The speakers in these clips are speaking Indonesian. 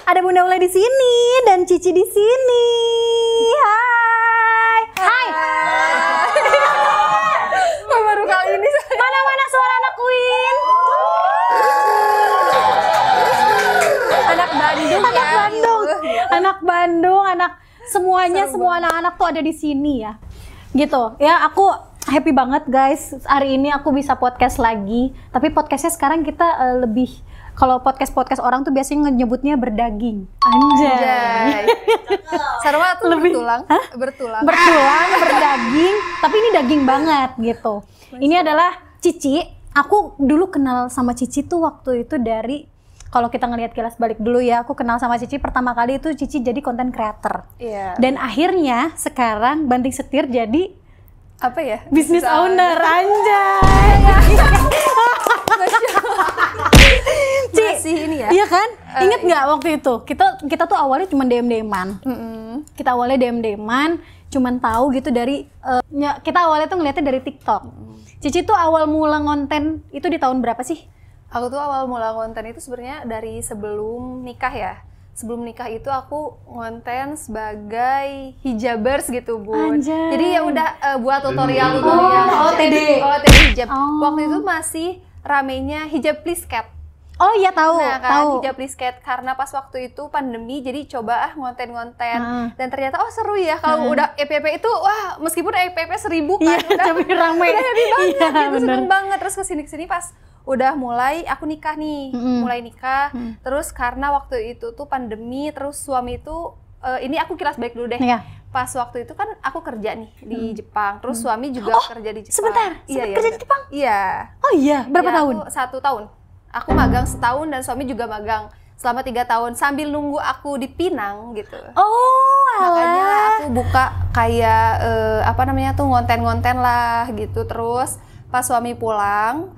Ada Bunda Ule di sini dan Cici di sini. Hai. Hai. Baru kali ini Mana suara anak Queen? anak Bandung. Anak Bandung, anak semuanya, semua anak-anak tuh ada di sini ya. Gitu. Ya, aku happy banget guys. Hari ini aku bisa podcast lagi. Tapi podcastnya sekarang kita lebih, kalau podcast orang tuh biasanya nyebutnya berdaging. Anjay. Sarwa tuh Lebih- bertulang. Hah? Bertulang. Berdaging, tapi ini daging banget gitu. Ini adalah Cici. Aku dulu kenal sama Cici tuh waktu itu dari, kalau kita ngelihat kilas balik dulu ya, aku kenal sama Cici pertama kali itu Cici jadi content creator. Iya. Dan akhirnya sekarang banting setir jadi Apa ya? business owner. Anjay. Masih ini ya. Iya kan? Ingat nggak waktu itu? Kita tuh awalnya cuma DM-an. Kita awalnya DM-an, cuman tahu gitu dari kita awalnya tuh ngeliatnya dari TikTok. Cici tuh awal mula konten itu di tahun berapa sih? Aku tuh awal mula konten itu sebenarnya dari sebelum nikah ya. Sebelum nikah itu aku ngonten sebagai hijabers gitu, Bun. Anjay. Jadi ya udah buat tutorial OOTD. hijab. Waktu itu masih ramenya hijab please cat. Oh iya tahu, Nah kan tahu. hijab please cat karena pas waktu itu pandemi jadi coba ngonten-ngonten dan ternyata seru ya kalau udah EPP itu wah meskipun EPP 1000 kan Iya, tapi rame. udah happy banget Iya, gitu, seneng bener. banget. Terus kesini pas udah mulai aku nikah nih, mulai nikah. Terus karena waktu itu tuh pandemi, terus suami itu ini aku kilas balik dulu deh. Iya. Pas waktu itu kan aku kerja nih di Jepang, terus suami juga kerja di Jepang. sebentar, kerja di Jepang? Iya. Oh iya, berapa Ya, tahun? aku 1 tahun. Aku magang setahun dan suami juga magang selama 3 tahun sambil nunggu aku di Pinang gitu. Oh, Makanya alah. aku buka kayak apa namanya tuh ngonten-ngonten lah gitu. Terus pas suami pulang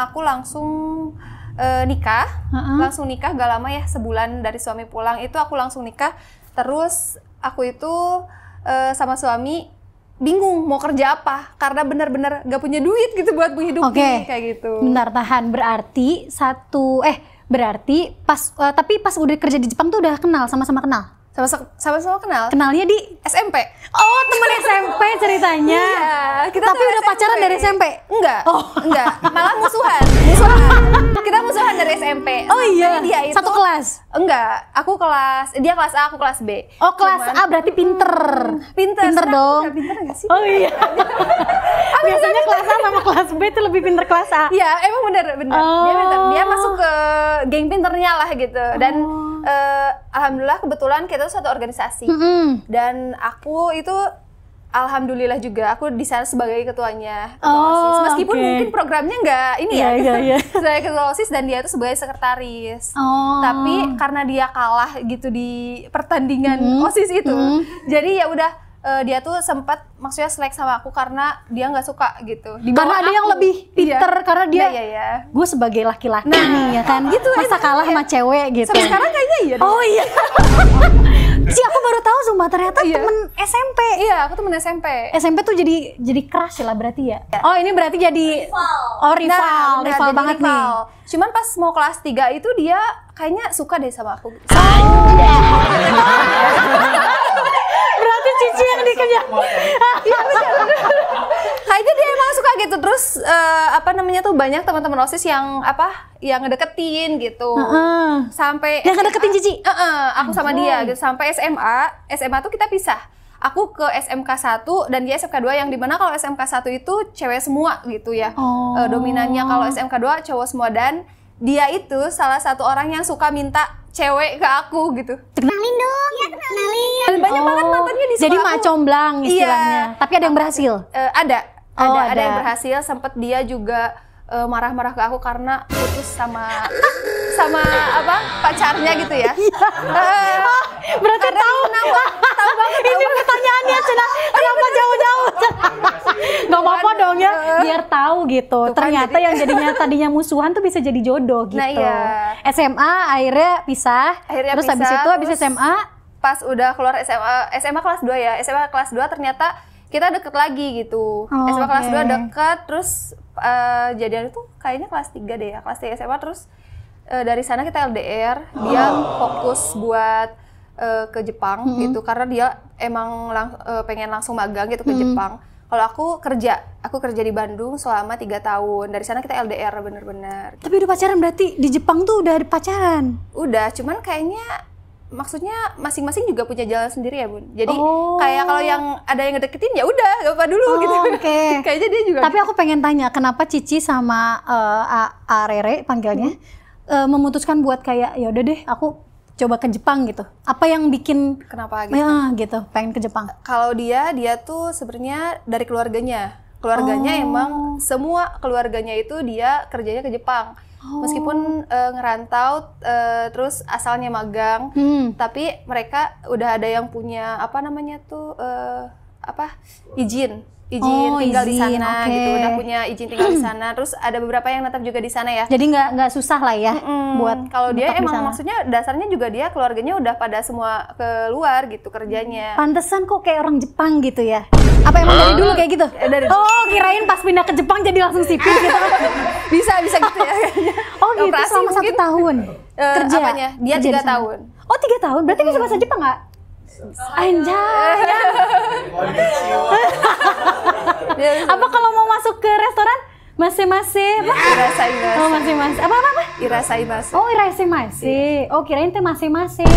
aku langsung nikah. Langsung nikah gak lama ya, sebulan dari suami pulang itu aku langsung nikah. Terus aku itu sama suami bingung mau kerja apa karena benar-benar gak punya duit gitu buat menghidupi. Oke. Kayak gitu. Bentar, tahan. Berarti tapi pas udah kerja di Jepang tuh udah kenal, sama-sama kenal. Sama-sama kenal. Kenalnya di SMP. Oh, temen SMP ceritanya. Iya, kita Tapi tuh udah pacaran dari SMP? Enggak. Oh. Enggak. Malah musuhan. Kita musuhan dari SMP. Oh iya, Sampai dia itu satu kelas? Enggak. Dia kelas A, aku kelas B. Oh, kelas A berarti pinter. Pinter Pinter dong. Pinter enggak sih? Oh iya. Biasanya kelas A sama kelas B itu lebih pinter kelas A. Iya, emang bener. Oh. Dia pinter. Dia masuk ke geng pinternya lah gitu. Dan alhamdulillah kebetulan kita tuh satu organisasi. Dan aku itu alhamdulillah juga aku di sana sebagai ketuanya, ketua OSIS. Meskipun oke. mungkin programnya nggak ini ya. Iya. Sebagai ketua OSIS dan dia itu sebagai sekretaris. Oh. Tapi karena dia kalah gitu di pertandingan OSIS itu, jadi ya udah dia tuh sempat maksudnya selek sama aku karena dia nggak suka gitu. Di bawah Karena ada yang aku. lebih pinter, Iya. karena dia Iya. gue sebagai laki-laki nih ya kan, gitu masa kalah sama cewek gitu. Sampai sekarang kayaknya iya deh. Oh iya. Si aku baru tahu Zumba ternyata Iya. temen SMP. Iya, aku temen SMP. SMP tuh jadi crush lah berarti ya. Oh, ini berarti jadi Oh, rival, Nah, benar, rival jadi banget nih. rival. Cuman pas mau kelas 3 itu dia kayaknya suka deh sama aku. Berarti Cici yang dikejar. Kayaknya dia emang suka gitu. Terus apa namanya tuh banyak teman-teman OSIS yang yang ngedeketin gitu. Sampai Yang ngedeketin Cici? aku sama dia gitu. Sampai SMA tuh kita pisah. Aku ke SMK 1 dan dia SMK 2 yang dimana kalau SMK 1 itu cewek semua gitu ya. Dominannya kalau SMK 2 cowok semua dan dia itu salah satu orang yang suka minta cewek ke aku gitu. Kenalin dong. Ya, kenalin. Dan banyak banget mantannya di sekolah Jadi aku. mak comblang istilahnya. Iya. Tapi ada yang berhasil. Ada Oh, ada ada. yang berhasil. Sempet dia juga marah-marah ke aku karena putus sama pacarnya gitu ya. Berarti tahu banget ini pertanyaannya Cina. Kenapa jauh-jauh? Gak apa-apa dong ya, biar tahu gitu. Tuh kan, Ternyata yang tadinya musuhan tuh bisa jadi jodoh gitu. Nah, iya. SMA akhirnya pisah. Akhirnya Terus habis pisah, itu habis terus SMA pas udah keluar SMA kelas 2 ya. SMA kelas 2 ternyata kita deket lagi gitu. SMA kelas 2 deket, terus jadian itu kayaknya kelas 3 deh ya. Kelas 3 SMA terus dari sana kita LDR, dia fokus buat ke Jepang gitu karena dia emang pengen langsung magang gitu ke Jepang. Kalau aku kerja di Bandung selama 3 tahun. Dari sana kita LDR bener-bener. Tapi udah pacaran berarti di Jepang tuh udah pacaran? Udah, cuman kayaknya maksudnya masing-masing juga punya jalan sendiri ya Bun. Jadi kayak kalau yang ada yang ngedeketin ya udah gak apa dulu gitu. Kayaknya dia juga. Tapi aku pengen tanya, kenapa Cici sama Rere panggilnya memutuskan buat kayak ya udah deh aku coba ke Jepang gitu. Apa yang bikin kenapa gitu? Ya, gitu, pengen ke Jepang. Kalau dia tuh sebenarnya dari keluarganya. Keluarganya emang semua keluarganya itu dia kerjanya ke Jepang. Meskipun ngerantau terus asalnya magang, tapi mereka udah ada yang punya apa namanya tuh izin tinggal di sana gitu, udah punya izin tinggal di sana. Terus ada beberapa yang netap juga di sana ya. Jadi nggak susah lah ya buat kalau dia emang maksudnya dasarnya juga dia keluarganya udah pada semua keluar gitu kerjanya. Pantesan kok kayak orang Jepang gitu ya. Apa emang dari dulu kayak gitu? Kirain pas pindah ke Jepang jadi langsung sipil gitu. bisa gitu ya kayaknya. Gitu selama 1 tahun kerja. Apanya? Dia 3 tahun. 3 tahun? Berarti bisa bahasa Jepang nggak? Anjay. Apa kalau mau masuk ke restoran masih-masih apa? Irasaimasu. Oh, masih-masih. Apa? Irasaimasu. Oh, irasaimasu. Oh, kirain teh masih-masih.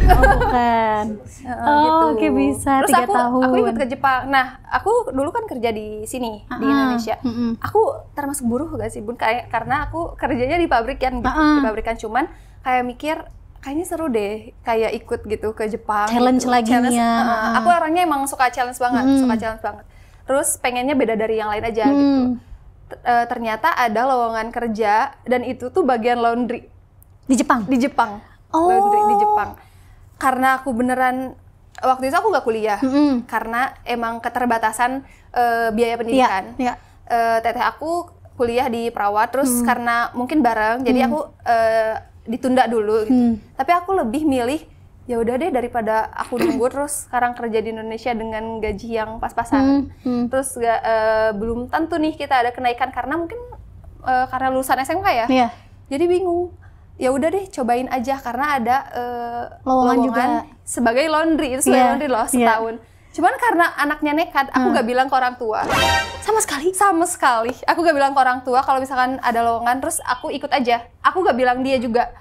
Oh, bukan. Gitu. Oke, bisa. Terus 3 tahun. aku ikut ke Jepang. Nah, aku dulu kan kerja di sini di Indonesia. Aku termasuk buruh gak sih, Bun? Karena aku kerjanya di pabrikan gitu. Di pabrikan cuman kayak mikir kayaknya seru deh kayak ikut gitu ke Jepang. Challenge gitu. lagi nya. Aku orangnya emang suka challenge banget, Terus pengennya beda dari yang lain aja gitu. Ternyata ada lowongan kerja dan itu tuh bagian laundry di Jepang. Laundry di Jepang. Karena aku beneran waktu itu aku nggak kuliah karena emang keterbatasan biaya pendidikan. Teteh aku kuliah di perawat terus karena mungkin bareng jadi aku ditunda dulu gitu. Tapi aku lebih milih ya udah deh daripada aku nunggu terus sekarang kerja di Indonesia dengan gaji yang pas-pasan. Terus belum tentu nih kita ada kenaikan karena mungkin karena lulusan SMK ya. Jadi bingung. Ya udah deh cobain aja karena ada lowongan juga sebagai laundry itu sebagai laundry loh setahun. Cuman karena anaknya nekat, aku gak bilang ke orang tua. Sama sekali? Sama sekali. Aku gak bilang ke orang tua kalau misalkan ada lowongan, terus aku ikut aja. Aku gak bilang dia juga.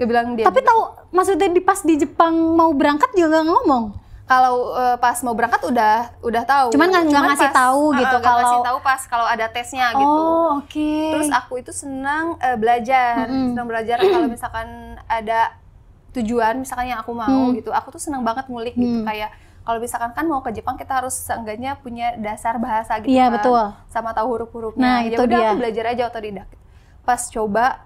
Gak bilang dia tapi tahu, maksudnya pas di Jepang mau berangkat juga gak ngomong? Kalau pas mau berangkat udah tahu. Cuman nggak ngasih tahu gitu kalau ngasih tahu pas kalau ada tesnya gitu. Oh, oke. Terus aku itu senang belajar. Senang belajar kalau misalkan ada tujuan misalkan yang aku mau gitu. Aku tuh senang banget ngulik gitu kayak kalau misalkan kan mau ke Jepang kita harus seenggaknya punya dasar bahasa gitu kan. Betul. Sama tahu huruf-hurufnya. Nah, ya udah aku belajar aja otodidak. Pas coba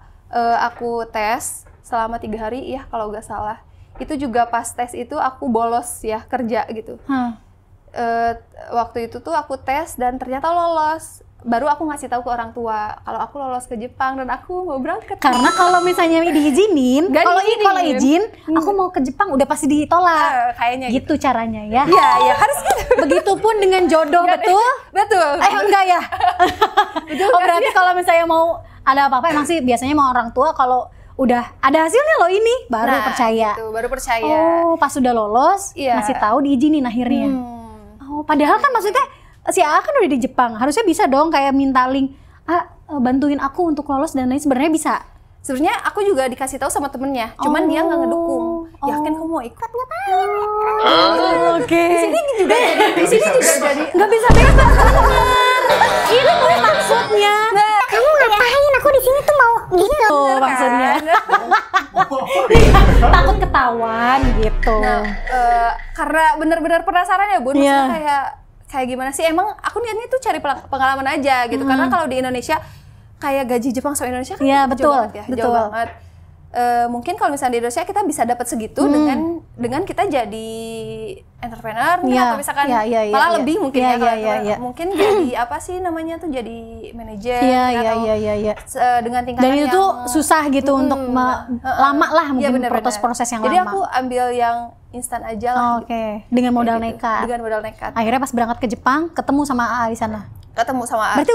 aku tes selama 3 hari ya kalau nggak salah. Itu juga pas tes itu aku bolos ya kerja gitu. Waktu itu tuh aku tes dan ternyata lolos. Baru aku ngasih tahu ke orang tua kalau aku lolos ke Jepang dan aku mau berangkat. Karena kalau misalnya diizinin, kalau izin, aku mau ke Jepang udah pasti ditolak. Kayaknya gitu caranya ya. Iya, harus gitu. Begitupun dengan jodoh, betul? Betul. Enggak ya. Berarti kalau misalnya mau ada apa-apa emang sih biasanya mau orang tua kalau udah ada hasilnya loh ini baru percaya. Gitu, baru percaya. Oh, pas sudah lolos ngasih tahu diizinin akhirnya. Oh, padahal kan maksudnya si A kan udah di Jepang, harusnya bisa dong kayak minta link, bantuin aku untuk lolos dan lain sebenarnya bisa. Sebenarnya aku juga dikasih tahu sama temennya, cuman dia nggak ngedukung. Yakin kamu mau ikut nggak tahu? Oke. Di sini juga jadi nggak bisa bebas teman. Ini gue maksudnya. Kamu ngapain? Aku di sini tuh mau gitu. Maksudnya. Takut ketahuan gitu. Nah, karena benar-benar penasaran ya Bun, maksudnya kayak gimana sih? Emang aku niatnya tuh cari pengalaman aja gitu. Karena kalau di Indonesia kayak gaji Jepang sama Indonesia kan jauh banget ya, jauh banget. Mungkin kalau misalnya di Indonesia kita bisa dapat segitu dengan kita jadi entrepreneur atau misalkan malah lebih mungkin mungkin jadi apa sih namanya tuh jadi manajer dengan tingkatan dan itu tuh susah gitu untuk lama lah mungkin proses yang jadi lama. aku ambil yang instan aja lah. Oke. Dengan modal nekat. Dengan modal nekat. Akhirnya pas berangkat ke Jepang ketemu sama A di sana. Ketemu sama A.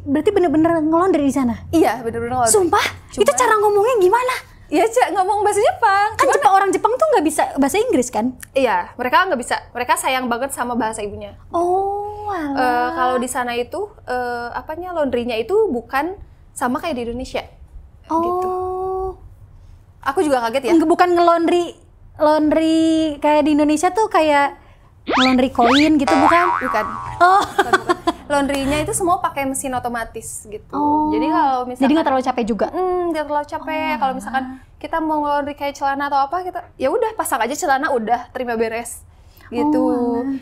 Berarti bener-bener ngelon dari sana. Iya, bener-bener ngelon. Sumpah? Itu cara ngomongnya gimana? Ya ngomong bahasa Jepang. Kan orang Jepang tuh nggak bisa bahasa Inggris kan? Iya, mereka nggak bisa. Mereka sayang banget sama bahasa ibunya. Oh, alah. Kalau di sana itu laundrynya itu bukan sama kayak di Indonesia. Gitu. Aku juga kaget ya. Bukan laundry kayak di Indonesia tuh kayak laundry koin gitu bukan? Bukan. Oh. Bukan. Laundrynya itu semua pakai mesin otomatis gitu. Jadi kalau misalkan Jadi nggak terlalu capek juga. Nggak terlalu capek. Kalau misalkan kita mau laundry kayak celana atau apa, kita ya udah pasang aja celana, udah terima beres gitu.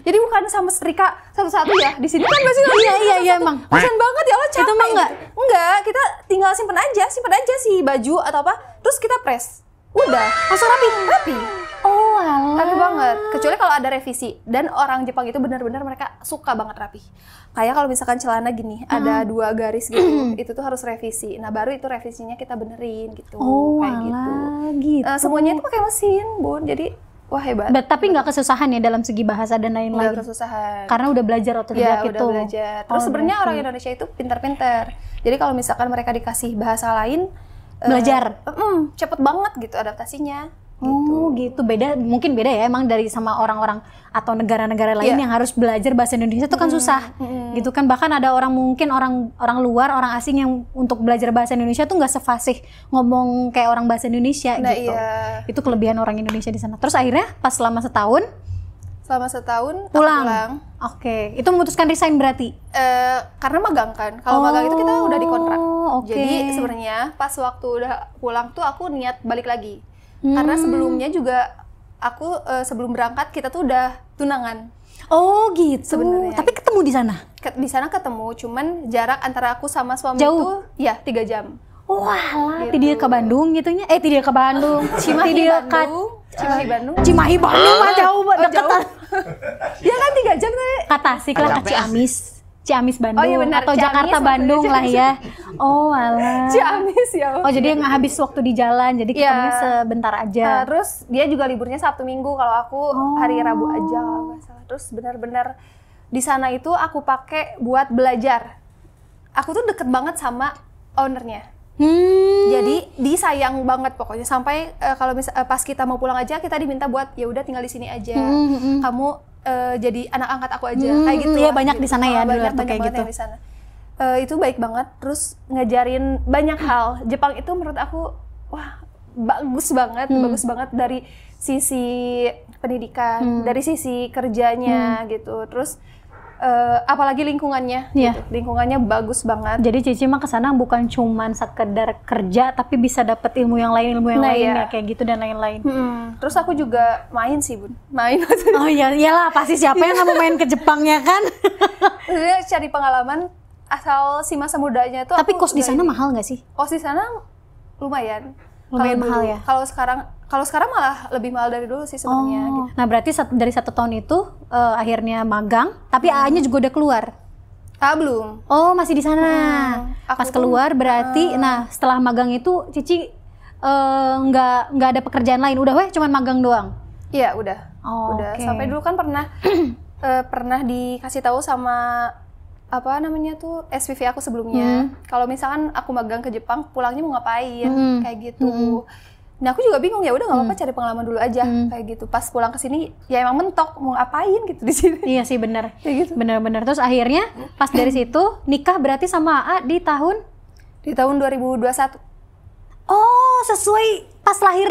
Jadi bukan sama setrika satu-satu ya. Di sini kan masih Iya emang. Kasian banget ya Allah, capek. Itu mah enggak? Gitu. Enggak, kita tinggal simpen aja si baju atau apa, terus kita press. Udah, langsung rapi. Oh, alah. Rapi banget. Kecuali kalau ada revisi. Dan orang Jepang itu benar-benar mereka suka banget rapi. Kayak kalau misalkan celana gini, ada 2 garis gitu, itu tuh harus revisi. Nah, baru itu revisinya kita benerin gitu. Oh, kayak gitu. Gitu. Semuanya itu pakai mesin, Bun. Jadi, wah hebat. Tapi nggak kesusahan ya dalam segi bahasa dan lain-lain. Nggak kesusahan. Karena udah belajar otodidak ya, itu. udah belajar. Terus sebenarnya orang Indonesia itu pintar-pintar. Jadi kalau misalkan mereka dikasih bahasa lain, belajar. Cepet banget gitu adaptasinya. Gitu. Mungkin beda ya emang dari sama orang-orang atau negara-negara lain yang harus belajar bahasa Indonesia itu kan susah. Gitu kan, bahkan ada orang luar, orang asing yang untuk belajar bahasa Indonesia tuh nggak sefasih ngomong kayak orang bahasa Indonesia gitu. Iya. Itu kelebihan orang Indonesia di sana. Terus akhirnya pas selama setahun pulang. Oke. Itu memutuskan resign berarti? Karena magang kan. Kalau magang itu kita udah dikontrak. Okay. Jadi sebenarnya pas waktu udah pulang tuh aku niat balik lagi. Karena sebelumnya juga aku sebelum berangkat kita tuh udah tunangan. Oh gitu. Sebenarnya. Tapi ketemu di sana? Di sana ketemu, cuman jarak antara aku sama suami jauh? itu ya 3 jam. Wah, gitu. Tidak ke Bandung gitunya? Tidak ke Bandung. Cimahi Bandung. Cimahi Bandung mah jauh banget. Deketan. Ya kan 3 jam tadi. Ke Tasik lah, ke Ciamis Bandung. Oh iya benar. Atau Ciamis, Jakarta Bandung lah ya. Oh alah. Ciamis ya. Oh jadi nggak habis waktu di jalan, jadi ketemunya sebentar aja. Terus dia juga liburnya Sabtu Minggu, kalau aku hari Rabu aja kalau nggak salah. Terus benar-benar di sana itu aku pakai buat belajar. Aku tuh deket banget sama ownernya. Jadi disayang banget pokoknya sampai kalau pas kita mau pulang aja kita diminta buat ya udah tinggal di sini aja. Kamu jadi anak angkat aku aja kayak gitu. Iya banyak gitu. di sana ya banyak kayak gitu. Di sana. Itu baik banget. Terus ngajarin banyak hal. Jepang itu menurut aku wah bagus banget dari sisi pendidikan, dari sisi kerjanya gitu. Terus apalagi lingkungannya, gitu. Lingkungannya bagus banget. Jadi Cici mah kesana bukan cuman sekedar kerja, tapi bisa dapet ilmu yang lain ya kayak gitu dan lain-lain. Terus aku juga main sih Bun, main. Oh iya, iyalah pasti siapa yang nggak mau main ke Jepang ya kan? Sebenarnya cari pengalaman asal si masa mudanya tuh. Tapi kos di sana mahal nggak sih? Kos di sana lumayan mahal ya. Kalau sekarang malah lebih mahal dari dulu sih sebenarnya. Gitu. Nah berarti dari 1 tahun itu akhirnya magang, tapi AA-nya juga udah keluar? Belum. Oh masih di sana. Pas keluar berarti, nah setelah magang itu Cici nggak ada pekerjaan lain, udah cuman magang doang? Iya udah. Udah. Okay. Sampai dulu kan pernah dikasih tahu sama apa namanya tuh SPV aku sebelumnya. Kalau misalkan aku magang ke Jepang, pulangnya mau ngapain kayak gitu. Nah aku juga bingung, ya udah nggak apa-apa cari pengalaman dulu aja kayak gitu. Pas pulang ke sini ya emang mentok mau ngapain gitu di sini. Iya sih benar. Gitu. Benar. Terus akhirnya pas dari situ nikah berarti sama AA di tahun 2021. Oh sesuai pas lahir.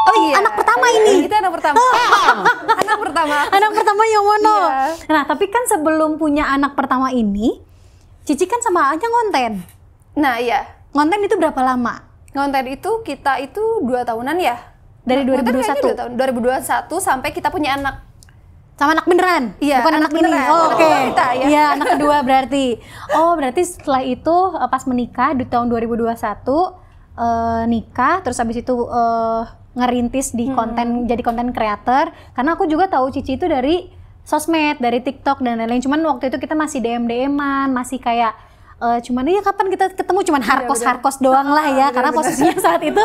Oh iya. Anak pertama ini. Itu anak pertama. Anak pertama yang mana? Iya. Nah tapi kan sebelum punya anak pertama ini, Cici kan sama AA ngonten. Nah iya. Ngonten itu berapa lama? Ngonten itu kita itu 2 tahunan ya. Dari 2021? 2021 sampai kita punya anak. Sama anak beneran? Iya, bukan anak ini. Oh, Oke. Kita, ya. Iya, anak kedua berarti. Oh, berarti setelah itu pas menikah di tahun 2021 nikah, terus habis itu ngerintis di konten, jadi konten creator. Karena aku juga tahu Cici itu dari sosmed, dari TikTok dan lain-lain. Cuman waktu itu kita masih DM-an, masih kayak cuman ya kapan kita ketemu, cuman harkos doang lah ya. Karena posisinya saat itu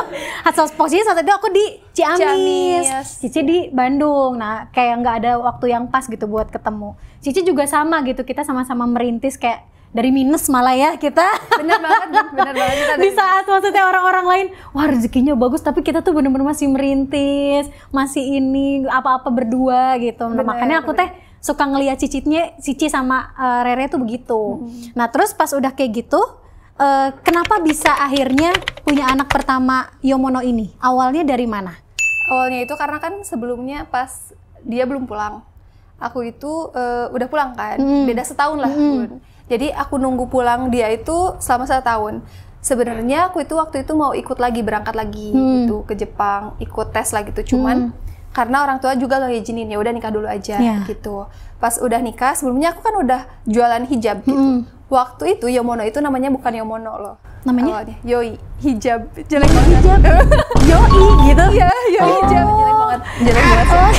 aku di Ciamis. Cici di Bandung. Nah kayak nggak ada waktu yang pas gitu buat ketemu. Cici juga sama gitu, kita sama-sama merintis kayak dari minus malah ya kita. Bener banget kita Di saat maksudnya orang-orang lain, wah rezekinya bagus, tapi kita tuh bener-bener masih merintis, masih ini apa-apa berdua gitu. Nah, makanya aku teh suka ngeliat Cici sama Rere tuh begitu. Nah terus pas udah kayak gitu, kenapa bisa akhirnya punya anak pertama Yomono ini? Awalnya dari mana? Awalnya itu karena kan sebelumnya pas dia belum pulang, aku itu udah pulang kan, beda setahun lah Bun. Jadi aku nunggu pulang dia itu selama 1 tahun. Sebenarnya aku itu waktu itu mau ikut lagi, berangkat lagi gitu ke Jepang, ikut tes lah gitu. Cuman karena orang tua juga gak izinin, ya udah nikah dulu aja gitu. Pas udah nikah, sebelumnya aku kan udah jualan hijab gitu. Waktu itu Yomono itu namanya bukan Yomono loh. Namanya? Awalnya Yoi hijab. Jelek banget. Hijab. Yoi gitu. Iya, Yoi hijab jelek banget. Jelek banget.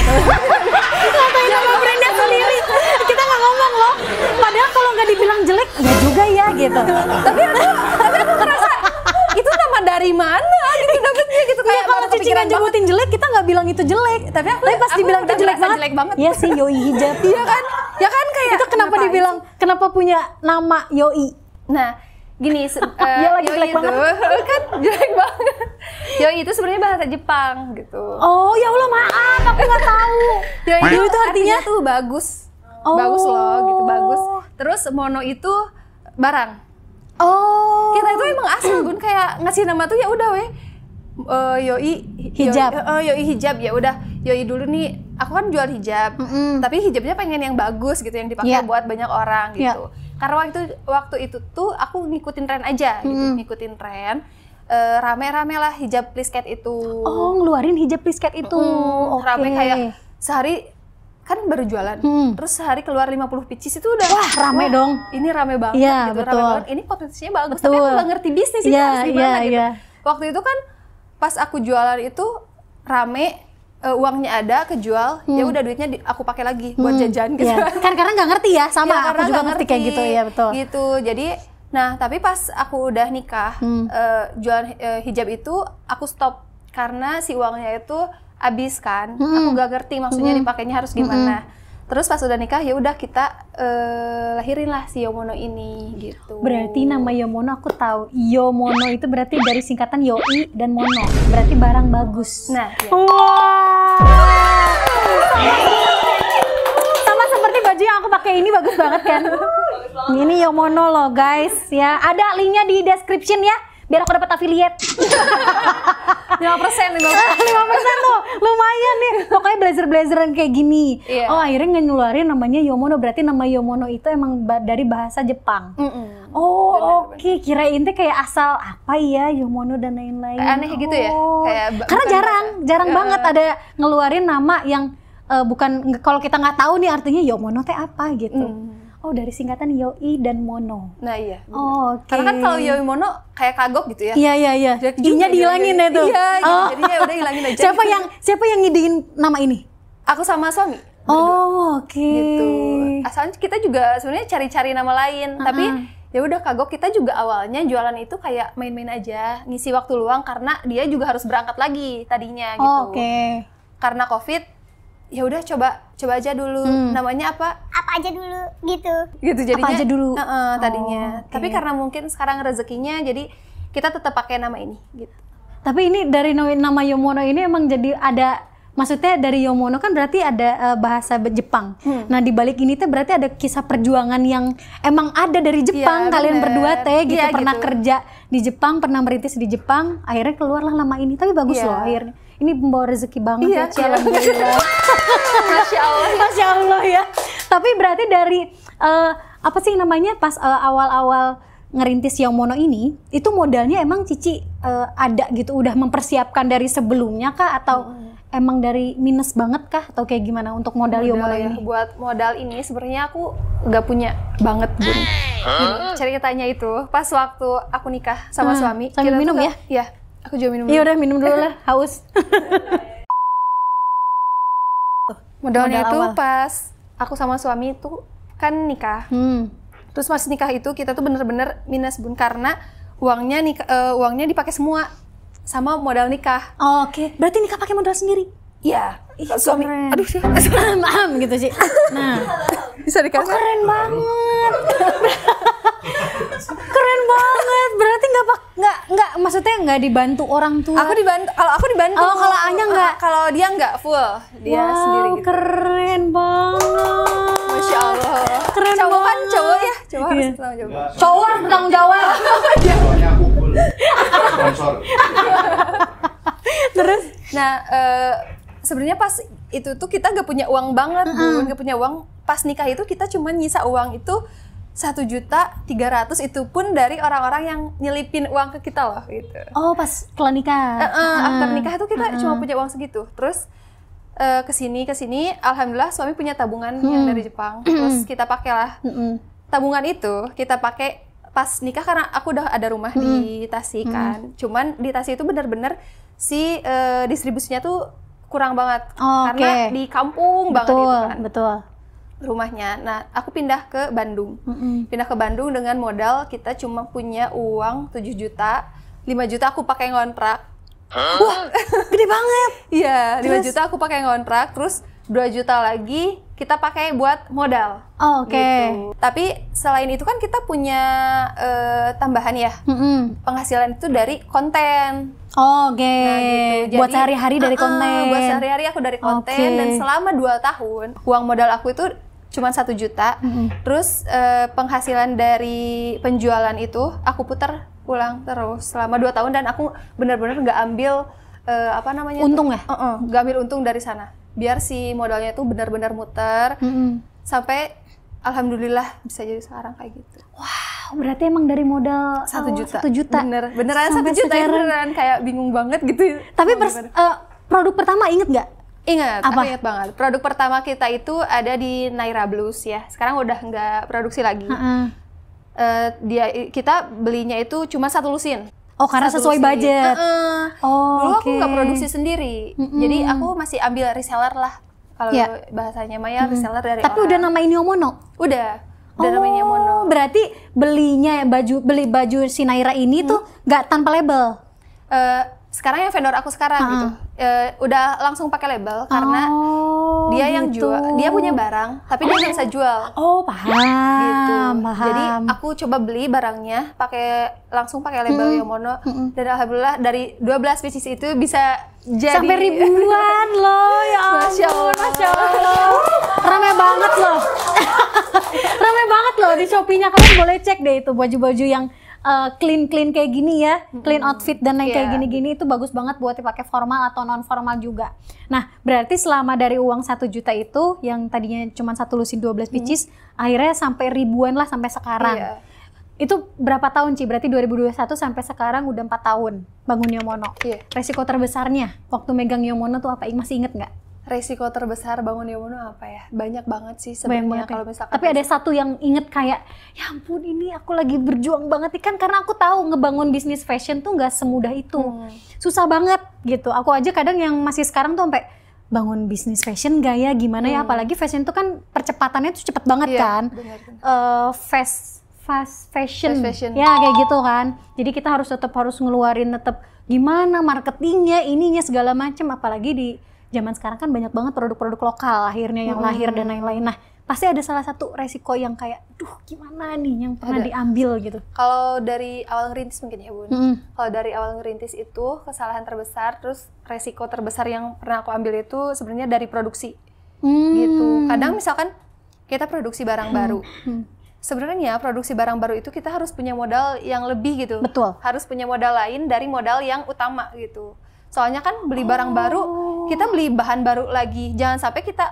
Ngatain nama brandnya sendiri. Kita nggak ngomong loh. Padahal kalau nggak dibilang jelek, ya juga ya gitu. tapi aku ngerasa itu nama dari mana gitu dapetnya gitu, kayak Kalau Cici nggak nyebutin jelek, kita nggak bilang itu jelek. Tapi pas dibilang itu jelek banget. Iya sih, Yoi hijab. Iya kan? Ya kan kayak itu kenapa dibilang, kenapa punya nama Yoi? Nah, gini, Ya lagi jelek Yoi itu banget. kan jelek banget. Yoi itu sebenarnya bahasa Jepang gitu. Oh ya Allah, maaf, aku nggak tahu. Yoi itu artinya tuh bagus. Bagus loh gitu, bagus. Terus mono itu barang. Oh. Kita itu emang asal Bun, kayak ngasih nama tuh ya udah weh. Yoi Hijab. Yoi hijab, ya udah Yoi dulu nih. Aku kan jual hijab, tapi hijabnya pengen yang bagus gitu, yang dipakai buat banyak orang gitu. Karena waktu itu tuh aku ngikutin tren aja gitu, ngikutin tren. Rame-rame lah hijab please cat itu. Oh, ngeluarin hijab please cat itu. Rame kayak sehari kan baru jualan, terus sehari keluar 50 pieces itu udah rame dong. Ini rame banget gitu, rame banget. Ini potensinya bagus, tapi aku nggak ngerti bisnis itu harus gimana gitu. Waktu itu kan pas aku jualan itu rame, uangnya ada kejual, ya udah duitnya aku pakai lagi buat jajan gitu. Kan karena nggak ngerti ya, sama aku juga ngerti kayak gitu ya, betul. Gitu, jadi nah tapi pas aku udah nikah, jualan hijab itu aku stop karena si uangnya itu habis kan. Aku gak ngerti maksudnya dipakainya harus gimana. Terus pas udah nikah ya udah kita lahirin lah si Yomono ini gitu. Berarti nama Yomono aku tahu. Yomono itu berarti dari singkatan Yoi dan Mono. Berarti barang bagus. Nah, ya. Wow. Sama seperti baju yang aku pakai ini, bagus banget kan? Ini Yomono loh guys ya. Ada linknya di description ya, biar aku dapat affiliate. 5% tuh lumayan nih. Pokoknya blazer-blazeran kayak gini. Oh, akhirnya ngeluarin namanya Yomono. Berarti nama Yomono itu emang dari bahasa Jepang. Oh, oke. Kirain teh kayak asal apa ya Yomono dan lain-lain. Aneh gitu ya. Karena jarang banget ada ngeluarin nama yang bukan, kalau kita nggak tahu nih artinya Yomono teh apa gitu. Oh, dari singkatan Yoi dan Mono. Nah iya. Oh, oke. Karena kan kalau Yoi Mono kayak kagok gitu ya. Iya. I-nya dihilangin ya tuh. Iya, jadinya udah hilangin aja. Siapa yang ngidein nama ini? Aku sama suami. Oh, oke. Gitu. Asalnya kita juga sebenarnya cari-cari nama lain, tapi ya udah kagok kita juga awalnya jualan itu kayak main-main aja, ngisi waktu luang karena dia juga harus berangkat lagi tadinya gitu. Oke. Karena Covid, ya udah coba aja dulu. Namanya apa aja dulu gitu jadinya apa aja dulu tadinya. Tapi karena mungkin sekarang rezekinya, jadi kita tetap pakai nama ini gitu. Tapi ini dari nama Yomono ini emang jadi ada, maksudnya dari Yomono kan berarti ada bahasa Jepang. Nah di balik ini tuh berarti ada kisah perjuangan yang emang ada dari Jepang. Kalian berdua teh gitu, pernah kerja di Jepang, pernah merintis di Jepang, akhirnya keluarlah nama ini. Tapi bagus loh akhirnya. Ini membawa rezeki banget ya, alhamdulillah. Masya Allah ya. Tapi berarti dari apa sih namanya, pas awal-awal ngerintis Yomono ini, itu modalnya emang Cici ada gitu, udah mempersiapkan dari sebelumnya kah, atau emang dari minus banget kah, atau kayak gimana untuk modal Yomono ini? Buat modal ini sebenarnya aku nggak punya banget Bun. Ceritanya itu pas waktu aku nikah sama suami. Sambil minum ya? Iya. Aku juga minum. Iya udah minum dulu lah, haus. Modalnya itu pas aku sama suami itu kan nikah. Terus pas nikah itu kita tuh bener-bener minus Bun, karena uangnya dipakai semua sama modal nikah. Oh, oke. Berarti nikah pakai modal sendiri? Iya. Suami. Keren. Aduh sih. Gitu sih. Nah, bisa dikasih. keren banget. Keren banget. Berarti nggak maksudnya nggak dibantu orang tua. Aku dibantu. Oh, kalau Anya nggak. Kalau dia nggak full, dia sendiri gitu. Keren banget. Masya Allah. Keren cowok kan banget. cowok ya, cowok harus bertanggung jawab. Cowok harus bertanggung jawab. Soalnya aku full sponsor. Terus, Nah, sebenarnya pas itu tuh kita gak punya uang banget, Bun. Gak punya uang. Pas nikah itu kita cuma nyisa uang itu 1.300.000, itu pun dari orang-orang yang nyelipin uang ke kita loh gitu. oh pas setelah nikah. After nikah itu kita cuma punya uang segitu. Terus kesini alhamdulillah suami punya tabungan yang dari Jepang. Terus kita pakailah tabungan itu, kita pakai pas nikah karena aku udah ada rumah di Tasik kan. Cuman di Tasik itu bener-bener si distribusinya tuh kurang banget karena di kampung banget itu kan. Betul. Rumahnya. Nah, aku pindah ke Bandung. Pindah ke Bandung dengan modal kita cuma punya uang 7 juta. 5 juta aku pakai ngontrak. Wah, gede banget. Iya, 5 juta aku pakai ngontrak, terus 2 juta lagi kita pakai buat modal. Oh, oke. Gitu. Tapi selain itu kan kita punya tambahan ya. Penghasilan itu dari konten. Oh, oke. Nah, gitu. Buat sehari-hari dari konten. Buat sehari-hari aku dari konten. Dan selama 2 tahun, uang modal aku itu cuma 1 juta. Terus penghasilan dari penjualan itu aku putar ulang terus selama 2 tahun, dan aku benar-benar nggak ambil untung ya? Nggak ambil untung dari sana. Biar si modalnya tuh benar-benar muter sampai alhamdulillah bisa jadi sekarang kayak gitu. Wow, berarti emang dari modal 1 juta. 1 juta. Beneran 1 juta ya, beneran kayak bingung banget gitu. Tapi produk pertama inget nggak? Ingat, Apa? aku ingat banget. Produk pertama kita itu ada di Naira Blues ya. Sekarang udah nggak produksi lagi. Kita belinya itu cuma 1 lusin. Oh, karena Satu sesuai lusin. budget. Dulu aku oke. nggak produksi sendiri. Jadi aku masih ambil reseller lah. Kalau bahasanya Maya reseller dari Tapi udah namain Yomono? Udah namanya Mono. Berarti beli baju si Naira ini tuh nggak tanpa label? Sekarang yang vendor aku sekarang gitu, udah langsung pakai label karena dia yang jual, dia punya barang, tapi dia nggak bisa jual. Oh, paham. Gitu. Paham. Jadi aku coba beli barangnya langsung pakai label Yomono, dan alhamdulillah dari 12 pieces itu bisa jadi sampai ribuan loh, ya ampun, Masya Allah. Rame banget loh. Rame banget loh di Shopee-nya, kalian boleh cek deh itu baju-baju yang clean kayak gini ya, clean outfit dan kayak gini-gini itu bagus banget buat dipakai formal atau non formal juga. Nah, berarti selama dari uang 1 juta itu yang tadinya cuma 1 lusin 12 pieces, akhirnya sampai ribuan lah sampai sekarang. Iya. Itu berapa tahun, Ci? Berarti 2021 sampai sekarang udah 4 tahun bangun Yomono. Iya. Resiko terbesarnya waktu megang Yomono tuh apa? Masih inget nggak? Resiko terbesar bangun Yomono apa ya? Banyak banget sih Banyak sebenarnya banget ya. kalau misalkan. Tapi ada satu yang inget kayak, ya ampun ini aku lagi berjuang banget nih, kan karena aku tahu ngebangun bisnis fashion tuh nggak semudah itu. Susah banget gitu. Aku aja kadang yang masih sekarang tuh sampai bangun bisnis fashion gak ya, gimana ya, apalagi fashion tuh kan percepatannya tuh cepet banget kan. Bener. Fast fashion. Fast fashion. Ya kayak gitu kan. Jadi kita harus ngeluarin gimana marketingnya, ininya segala macam, apalagi di zaman sekarang kan banyak banget produk-produk lokal akhirnya yang lahir dan lain-lain. Nah, pasti ada salah satu resiko yang kayak, duh gimana nih yang pernah diambil gitu. Kalau dari awal ngerintis mungkin ya Bun. Kalau dari awal ngerintis itu kesalahan terbesar, terus resiko terbesar yang pernah aku ambil itu sebenarnya dari produksi. Gitu. Kadang misalkan kita produksi barang baru. Sebenarnya produksi barang baru itu kita harus punya modal yang lebih gitu. Betul. Harus punya modal lain dari modal yang utama gitu. Soalnya kan beli barang baru, kita beli bahan baru lagi. Jangan sampai kita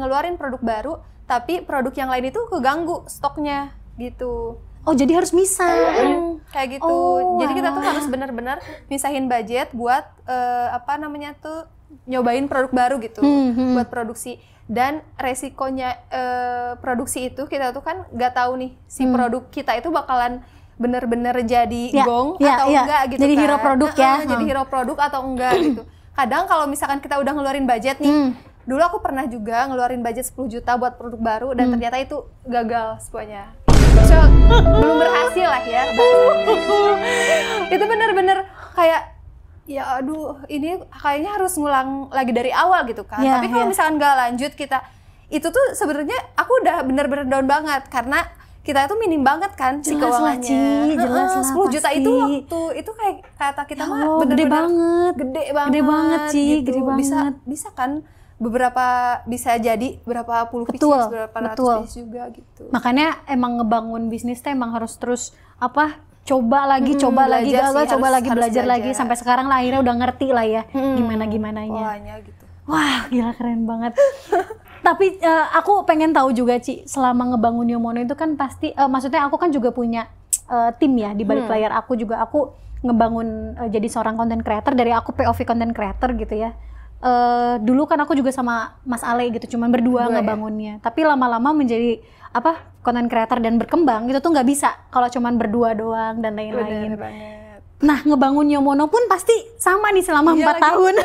ngeluarin produk baru, tapi produk yang lain itu keganggu stoknya gitu. Oh, jadi harus misah. Kayak gitu. Jadi kita tuh harus benar-benar misahin budget buat nyobain produk baru gitu, buat produksi. Dan resikonya produksi itu kita tuh kan nggak tahu nih si produk kita itu bakalan bener-bener jadi gong atau enggak gitu. Jadi kan. hero produk ya. Jadi hero produk atau enggak gitu. Kadang kalau misalkan kita udah ngeluarin budget nih, dulu aku pernah juga ngeluarin budget 10 juta buat produk baru dan ternyata itu gagal semuanya. So, belum berhasil lah ya bahasanya. Itu bener-bener kayak, ya aduh ini kayaknya harus ngulang lagi dari awal gitu kan. Tapi kalau misalkan nggak lanjut kita, itu tuh sebenarnya aku udah bener-bener down banget karena kita itu minim banget kan si Jelas lah, keuangannya. Ci, jelas lah, 10 juta pasti. itu waktu itu kayak kata kita mah Oh, bener-bener gede banget. Gede banget. Gede banget, Ci, gitu. gede banget. Bisa kan beberapa bisa jadi berapa puluh Betul, pieces, berapa ratus betul. pieces juga gitu. Makanya emang ngebangun bisnis teh emang harus terus coba lagi belajar gagal, sih, coba harus lagi belajar lagi belajar. sampai sekarang lah akhirnya udah ngerti lah ya gimana-gimananya. Polanya gitu. Wah, gila keren banget. Tapi aku pengen tahu juga, Ci, selama ngebangun Yomono itu kan pasti, maksudnya aku kan juga punya tim ya di balik layar. Aku ngebangun jadi seorang content creator, dari aku POV content creator gitu ya. Dulu kan aku juga sama Mas Ale gitu, cuman berdua ngebangunnya. Tapi lama-lama menjadi content creator dan berkembang itu tuh nggak bisa kalau cuman berdua doang dan lain-lain. Bener banget. Nah, ngebangun Yomono pun pasti sama nih selama 4 tahun.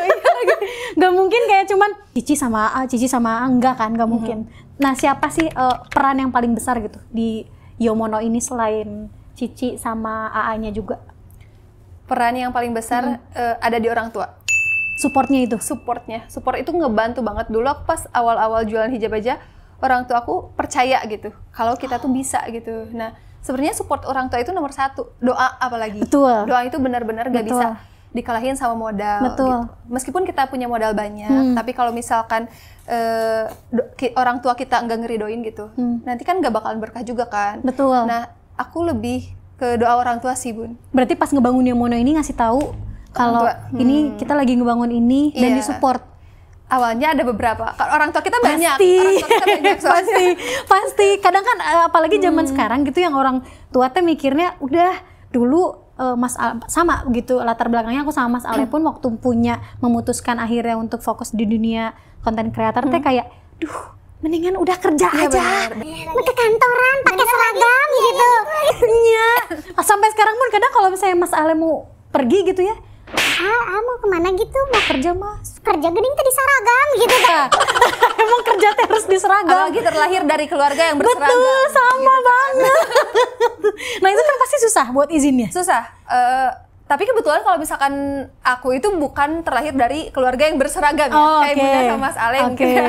Gak mungkin kayak cuman Cici sama A, Cici sama A, enggak kan, gak mungkin. Nah, siapa sih peran yang paling besar gitu di Yomono ini selain Cici sama AA-nya juga? Peran yang paling besar ada di orang tua. Supportnya itu? Support itu ngebantu banget. Dulu aku pas awal-awal jualan hijab aja, orang tua aku percaya gitu kalau kita tuh bisa gitu. Nah, sebenarnya support orang tua itu nomor 1, doa apalagi. Betul. Doa itu benar-benar gak bisa dikalahin sama modal. Betul. Gitu. Meskipun kita punya modal banyak, tapi kalau misalkan orang tua kita nggak ngeridoin gitu, nanti kan nggak bakalan berkah juga kan. Betul. Nah, aku lebih ke doa orang tua sih, Bun. Berarti pas ngebangun Yomono ini ngasih tahu kalau ini kita lagi ngebangun ini dan disupport. Awalnya ada beberapa, orang tua kita banyak. Pasti. Orang tua kita banyak pasti. Kadang kan apalagi zaman sekarang gitu yang orang tua teh mikirnya udah dulu Mas Ale, sama gitu latar belakangnya aku sama Mas Ale pun waktu memutuskan akhirnya untuk fokus di dunia konten kreator teh kayak mendingan udah kerja aja. Ke kantoran pakai seragam gitu. Iya. Sampai sekarang pun kadang kalau misalnya Mas Ale mau pergi gitu ya, Mau kemana gitu? Mau kerja Mas. kerja gening tadi seragam gitu. Emang kerja teh harus di seragam. Apalagi terlahir dari keluarga yang berseragam. Betul, sama banget. Nah itu kan pasti susah buat izinnya. Susah. Tapi kebetulan kalau misalkan aku itu bukan terlahir dari keluarga yang berseragam ya, kayak Bunda sama Mas Ale gitu ya.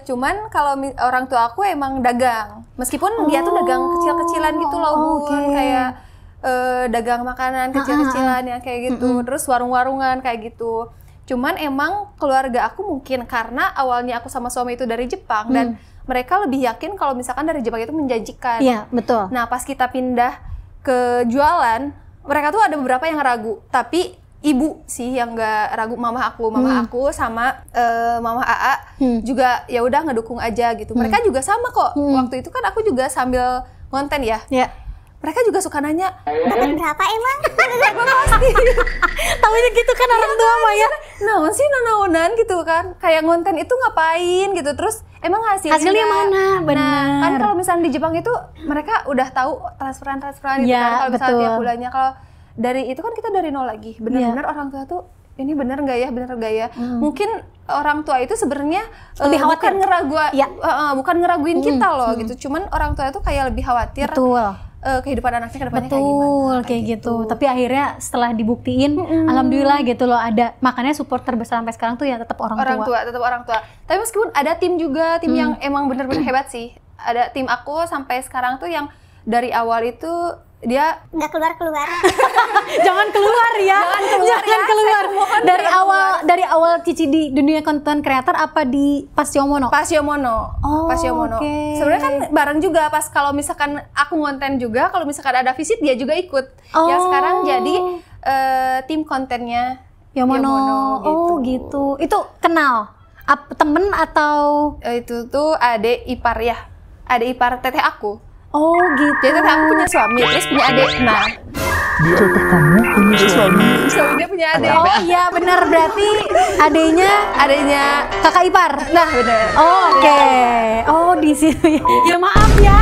Cuman kalau orang tua aku emang dagang. Meskipun dia tuh dagang kecil-kecilan gitu loh, Bun. Kayak dagang makanan kecil-kecilan yang kayak gitu. Terus warung-warungan kayak gitu. Cuman emang keluarga aku mungkin karena awalnya aku sama suami itu dari Jepang dan mereka lebih yakin kalau misalkan dari Jepang itu menjanjikan. Iya, betul. Nah, pas kita pindah ke jualan, mereka tuh ada beberapa yang ragu, tapi ibu sih yang nggak ragu. Mama aku sama mama AA juga ya udah ngedukung aja gitu. Mereka juga sama kok. Waktu itu kan aku juga sambil konten ya. Mereka juga suka nanya, Dapat berapa emang? pasti. Taunya gitu kan orang tua mah ya. Naon sih naonan gitu kan. Kayak ngonten itu ngapain gitu. Terus emang hasilnya mana? Benar. Nah, kan kalau misalnya di Jepang itu mereka udah tahu transferan gitu Ya, kan kalau misalnya betul. tiap bulannya. Kalau dari itu kan kita dari nol lagi. Benar-benar orang tua tuh ini benar nggak ya? Mungkin orang tua itu sebenarnya Lebih khawatir. bukan ngeraguin kita loh gitu. Cuman orang tua itu kayak lebih khawatir kehidupan anaknya ke depannya kayak gimana. Betul, kayak gitu. Tapi akhirnya setelah dibuktiin, alhamdulillah gitu loh ada. Makanya support terbesar sampai sekarang tuh ya tetap orang tua. Tetap orang tua. Tapi meskipun ada tim juga, tim yang emang bener-bener hebat sih. Ada tim aku sampai sekarang tuh yang dari awal itu dia Nggak keluar-keluar. Jangan keluar ya. Jangan keluar. Dari awal Cici di dunia konten kreator apa di pas Yomono? Pas Yomono. Okay. Sebenarnya kan bareng juga pas kalau misalkan aku ngonten juga, kalau misalkan ada visit dia juga ikut. Yang sekarang jadi tim kontennya Yomono gitu. Itu kenal? Temen atau? Itu tuh adik ipar ya. Adik ipar teteh aku. Oh gitu. Jadi teteh aku punya suami, terus punya adik. Nah, Teteh kamu punya suami. suaminya punya adik. Oh iya benar, berarti adanya kakak ipar. Nah, bener. Oh, oke. Oh di situ ya. Ya maaf ya.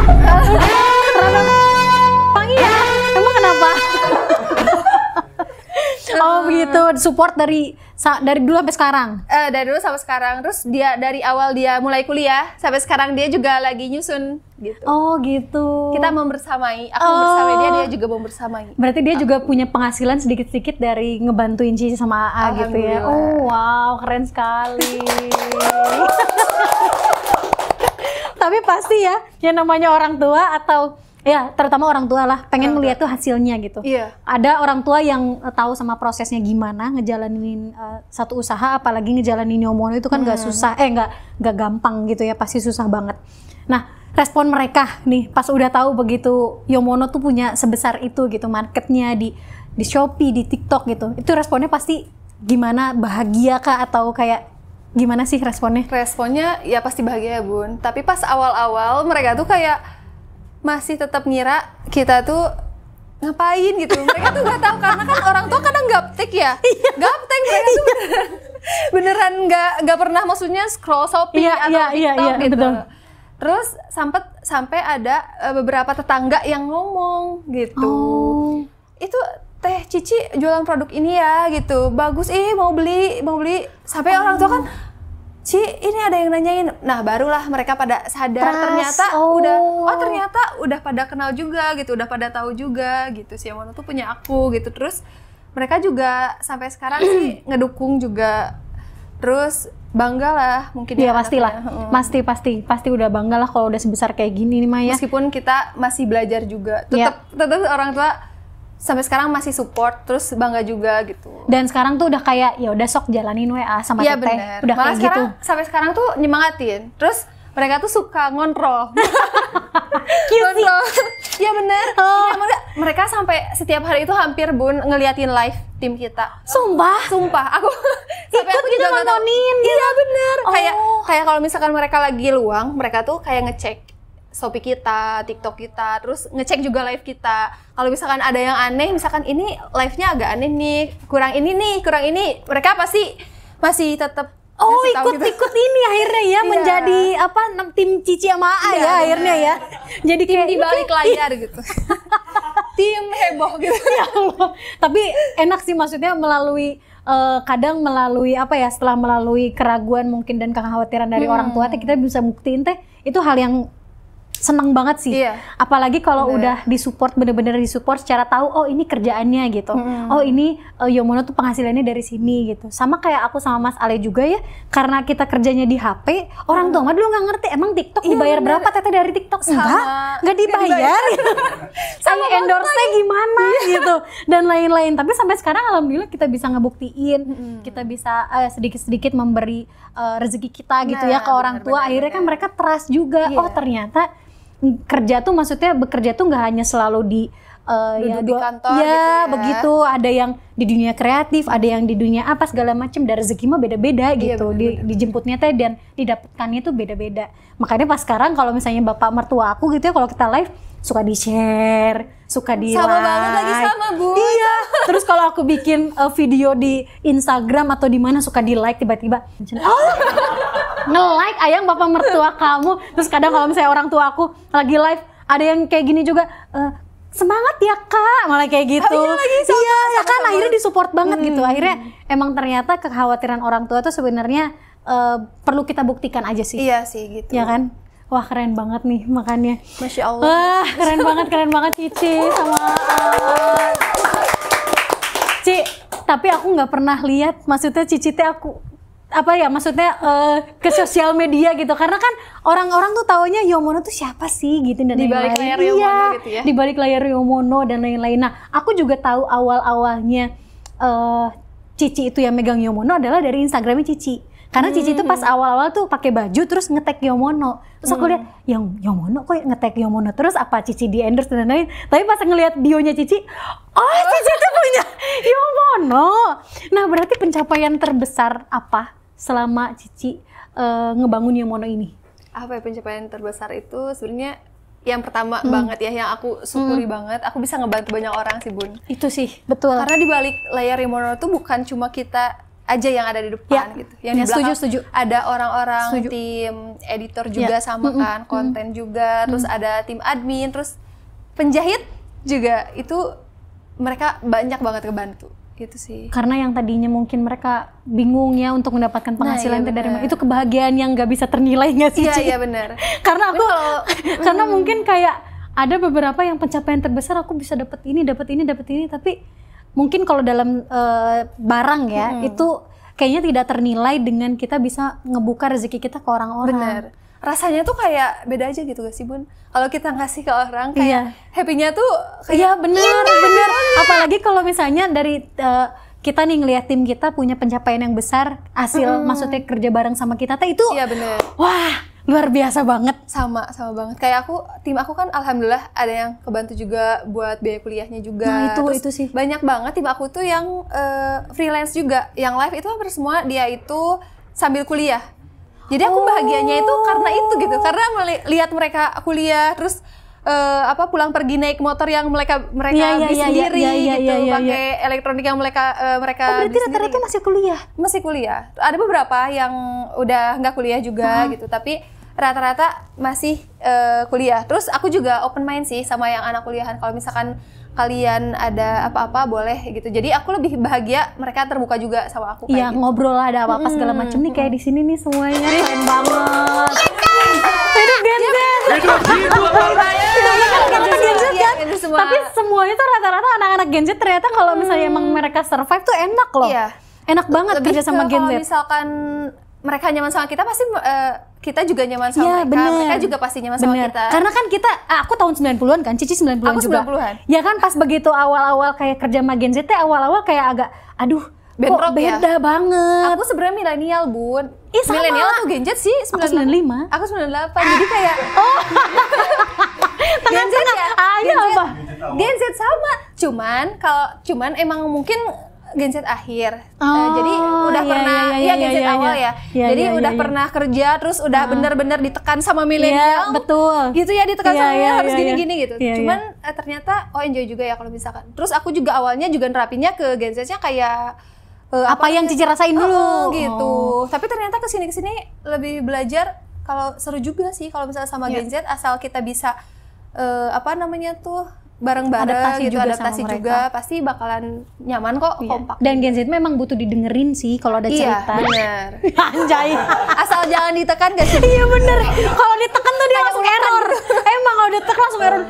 Panggil ya. Emang kenapa? Oh begitu, support dari dulu sampai sekarang. Dari dulu sampai sekarang. Terus dia dari awal dia mulai kuliah sampai sekarang dia juga lagi nyusun gitu. Oh gitu. Kita membersamai, aku membersamai dia juga membersamai. Berarti dia juga punya penghasilan sedikit-sedikit dari ngebantuin Cici sama AA gitu ya. Oh wow, keren sekali. Tapi pasti ya, yang namanya orang tua atau Ya, terutama orang tua lah, pengen melihat tuh hasilnya gitu. Iya. Ada orang tua yang tahu sama prosesnya gimana ngejalanin satu usaha, apalagi ngejalanin Yomono itu kan nggak susah, nggak gampang gitu ya, pasti susah banget. Nah, respon mereka nih pas udah tahu begitu Yomono tuh punya sebesar itu gitu, marketnya di Shopee, di TikTok gitu, itu responnya pasti gimana? Bahagia kah atau kayak gimana sih responnya? Responnya ya pasti bahagia ya Bun, tapi pas awal-awal mereka tuh kayak masih tetap ngira kita tuh ngapain gitu. Mereka tuh nggak tahu karena kan orang tua kadang gaptek ya. Gaptek mereka tuh beneran nggak pernah maksudnya scroll Shopee atau TikTok gitu. Betul. Terus sampai ada beberapa tetangga yang ngomong gitu. Itu Teh Cici jualan produk ini ya gitu. Bagus mau beli. Sampai orang tua kan Ci, ini ada yang nanyain. Nah, barulah mereka pada sadar ternyata udah pada kenal juga gitu, udah pada tahu juga gitu si Yomono tuh punya aku gitu. Terus mereka juga sampai sekarang sih ngedukung juga. Terus bangga lah mungkin ya pastilah. Pasti udah bangga lah kalau udah sebesar kayak gini nih Maya. Meskipun kita masih belajar juga. Tetap orang tua sampai sekarang masih support, terus bangga juga gitu. Dan sekarang tuh udah kayak ya udah sok jalanin WA sama teteh. Bener. Udah malah kayak sekarang, gitu. Sampai sekarang tuh nyemangatin. Terus mereka tuh suka ngontrol. Ngontrol. Iya bener. Ya, mereka sampai setiap hari itu hampir Bun ngeliatin live tim kita. Sumpah. Aku sampai aku juga nontonin. Iya bener. Kayak kalau misalkan mereka lagi luang, mereka tuh kayak ngecek Shopee kita, TikTok kita, terus ngecek juga live kita. Kalau misalkan ada yang aneh, misalkan ini live-nya agak aneh nih, kurang ini, mereka pasti masih tetap ikut ini akhirnya ya menjadi tim Cici sama A ya akhirnya ya. Jadi tim di balik layar gitu. Tim heboh gitu. Ya Allah. Tapi enak sih maksudnya melalui kadang melalui setelah melalui keraguan mungkin dan kekhawatiran dari orang tua kita bisa buktiin itu hal yang senang banget sih. Apalagi kalau udah disupport, bener-bener disupport secara tahu ini kerjaannya gitu. Ini Yomono tuh penghasilannya dari sini gitu. Sama kayak aku sama Mas Ale juga ya, karena kita kerjanya di HP, orang tua mah dulu nggak ngerti emang TikTok dibayar berapa teteh dari TikTok. Nggak dibayar. Sama endorse gimana gitu dan lain-lain. Tapi sampai sekarang alhamdulillah kita bisa ngebuktiin, kita bisa sedikit-sedikit memberi rezeki kita gitu ya ke orang tua. Akhirnya kan mereka trust juga. Ternyata kerja tuh maksudnya bekerja tuh nggak hanya selalu di di kantor gitu ya. Begitu, ada yang di dunia kreatif, ada yang di dunia segala macam, dan rezeki mah beda-beda gitu. Dijemputnya dan didapatkannya tuh beda-beda. Makanya pas sekarang kalau misalnya bapak mertua aku gitu ya, kalau kita live suka di-share, suka di-like. Sama banget lagi sama Bu. Iya. Terus kalau aku bikin video di Instagram atau di mana suka di-like tiba-tiba. Nge-like ayang bapak mertua kamu. Terus kadang kalau misalnya orang tua aku lagi live ada yang kayak gini juga, semangat ya Kak, malah kayak gitu. Iya kan akhirnya disupport banget gitu. Akhirnya emang ternyata kekhawatiran orang tua tuh sebenarnya perlu kita buktikan aja sih. Iya sih gitu. Ya kan? Wah keren banget nih makannya. Masya Allah. Wah keren banget Cici sama Ci. Tapi aku nggak pernah lihat, maksudnya Cici teh maksudnya ke sosial media gitu, karena kan orang-orang tuh taunya Yomono tuh siapa sih gitu dan di balik layar Yomono gitu ya. Di balik layar Yomono dan lain-lain. Nah, aku juga tahu awal-awalnya Cici itu yang megang Yomono adalah dari Instagramnya Cici. Karena Cici itu pas awal-awal tuh pakai baju terus nge-tag Yomono. Terus aku lihat, yang Yomono kok nge-tag Yomono terus, apa Cici di endorse dan lain-lain. Tapi pas ngelihat bionya Cici, Cici tuh punya Yomono. Nah, berarti pencapaian terbesar apa selama Cici ngebangun Yomono ini? Apa ya pencapaian terbesar itu? Sebenarnya yang pertama banget ya, yang aku syukuri banget, aku bisa ngebantu banyak orang sih Bun. Itu sih, betul. Karena di balik layar Yomono tuh bukan cuma kita aja yang ada di depan gitu. Yang di belakang setuju. Ada orang-orang tim editor juga sama kan, konten juga, terus ada tim admin, terus penjahit juga. Itu mereka banyak banget kebantu. Gitu sih. Karena yang tadinya mungkin mereka bingung ya untuk mendapatkan penghasilan dari mana, itu kebahagiaan yang nggak bisa ternilai nggak sih? Iya benar. Karena aku karena mungkin kayak ada beberapa yang pencapaian terbesar aku bisa dapat ini, tapi mungkin kalau dalam barang ya itu kayaknya tidak ternilai dengan kita bisa ngebuka rezeki kita ke orang-orang. Benar. rasanya tuh kayak beda aja gitu gak sih Bun? Kalau kita ngasih ke orang kayak happy-nya tuh kayak bener. Apalagi kalau misalnya dari kita nih ngelihat tim kita punya pencapaian yang besar, hasil maksudnya kerja bareng sama kita tuh itu bener. Wah, luar biasa banget. Sama banget. Kayak tim aku kan alhamdulillah ada yang kebantu juga buat biaya kuliahnya juga. Nah, Terus itu sih. banyak banget tim aku tuh yang freelance juga. Yang live itu hampir semua dia itu sambil kuliah. Jadi aku bahagianya itu karena itu gitu. Karena lihat mereka kuliah terus pulang pergi naik motor yang mereka beli sendiri gitu, pakai elektronik yang mereka berarti rata-rata masih kuliah? Masih kuliah. Ada beberapa yang udah nggak kuliah juga gitu, tapi rata-rata masih kuliah. Terus aku juga open mind sih sama yang anak kuliahan. Kalau misalkan kalian ada apa-apa boleh gitu. Jadi aku lebih bahagia mereka terbuka juga sama aku. Iya, gitu. Ngobrol lah ada apa-apa segala macam nih kayak di sini nih semuanya keren banget. Hidup Gen Z. Tapi semuanya tuh rata-rata anak-anak Gen Z ternyata kalau misalnya emang mereka survive tuh enak loh. Iya. Enak banget kerja sama Gen Z. Kalau misalkan mereka nyaman sama kita pasti kita juga nyaman sama mereka. Bener. Mereka juga pasti nyaman sama kita. Karena kan kita aku tahun 90-an kan, Cici 90-an aku juga. 90-an. Ya kan pas begitu awal-awal kayak kerja sama Gen Z awal-awal kayak agak aduh bentrok kok beda banget. Aku sebenarnya milenial, Bun. Sama. Milenial atau Gen Z sih? Aku 95. Aku 98. Jadi kayak Gen Z apa? Gen Z sama. Cuman emang mungkin Gen Z akhir. Jadi udah pernah Gen Z awal ya. Jadi udah pernah kerja terus udah bener-bener ditekan sama milenial. Betul. Gitu ya ditekan sama milenial harus gini-gini gitu. Cuman ternyata enjoy juga ya kalau misalkan. Terus aku juga awalnya juga nerapinya ke Gen Z-nya kayak apa yang Cici rasain dulu gitu. Tapi ternyata kesini lebih belajar kalau seru juga sih kalau misalnya sama Gen Z asal kita bisa bareng-bareng gitu, adaptasi juga pasti bakalan nyaman kok, kompak. Dan Gen Z memang butuh didengerin sih kalau ada cerita. Iya, bener. Anjay. Asal jangan ditekan gak sih? Iya bener. Kalau ditekan tuh dia langsung error. Emang kalau ditekan langsung error.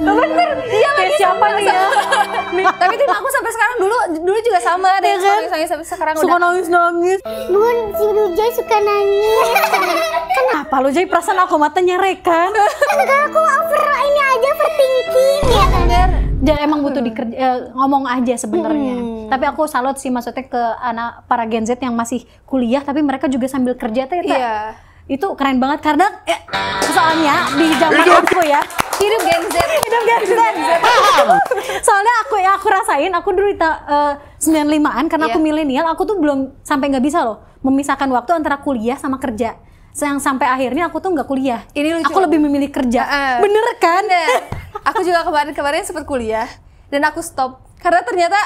Bener. Iya lagi siapa nih ya? Tapi tim aku sampai sekarang dulu juga sama deh. Nangis sampai sekarang suka nangis. Bun, si Jay suka nangis. Kenapa lu Jay? Perasaan aku matanya rekan. Enggak, aku ini aja overthinking. Dan emang butuh ngomong aja sebenarnya. Tapi aku salut sih maksudnya ke para Gen Z yang masih kuliah tapi mereka juga sambil kerja tuh Iya. Itu keren banget karena soalnya di zaman aku ya hidup Gen Z. Soalnya aku rasain aku dulu 95-an karena aku milenial, aku tuh belum sampai nggak bisa loh memisahkan waktu antara kuliah sama kerja. Yang sampai akhirnya aku tuh nggak kuliah. Ini lucu. Aku lebih memilih kerja. Bener kan? Aku juga kemarin sempat kuliah dan aku stop karena ternyata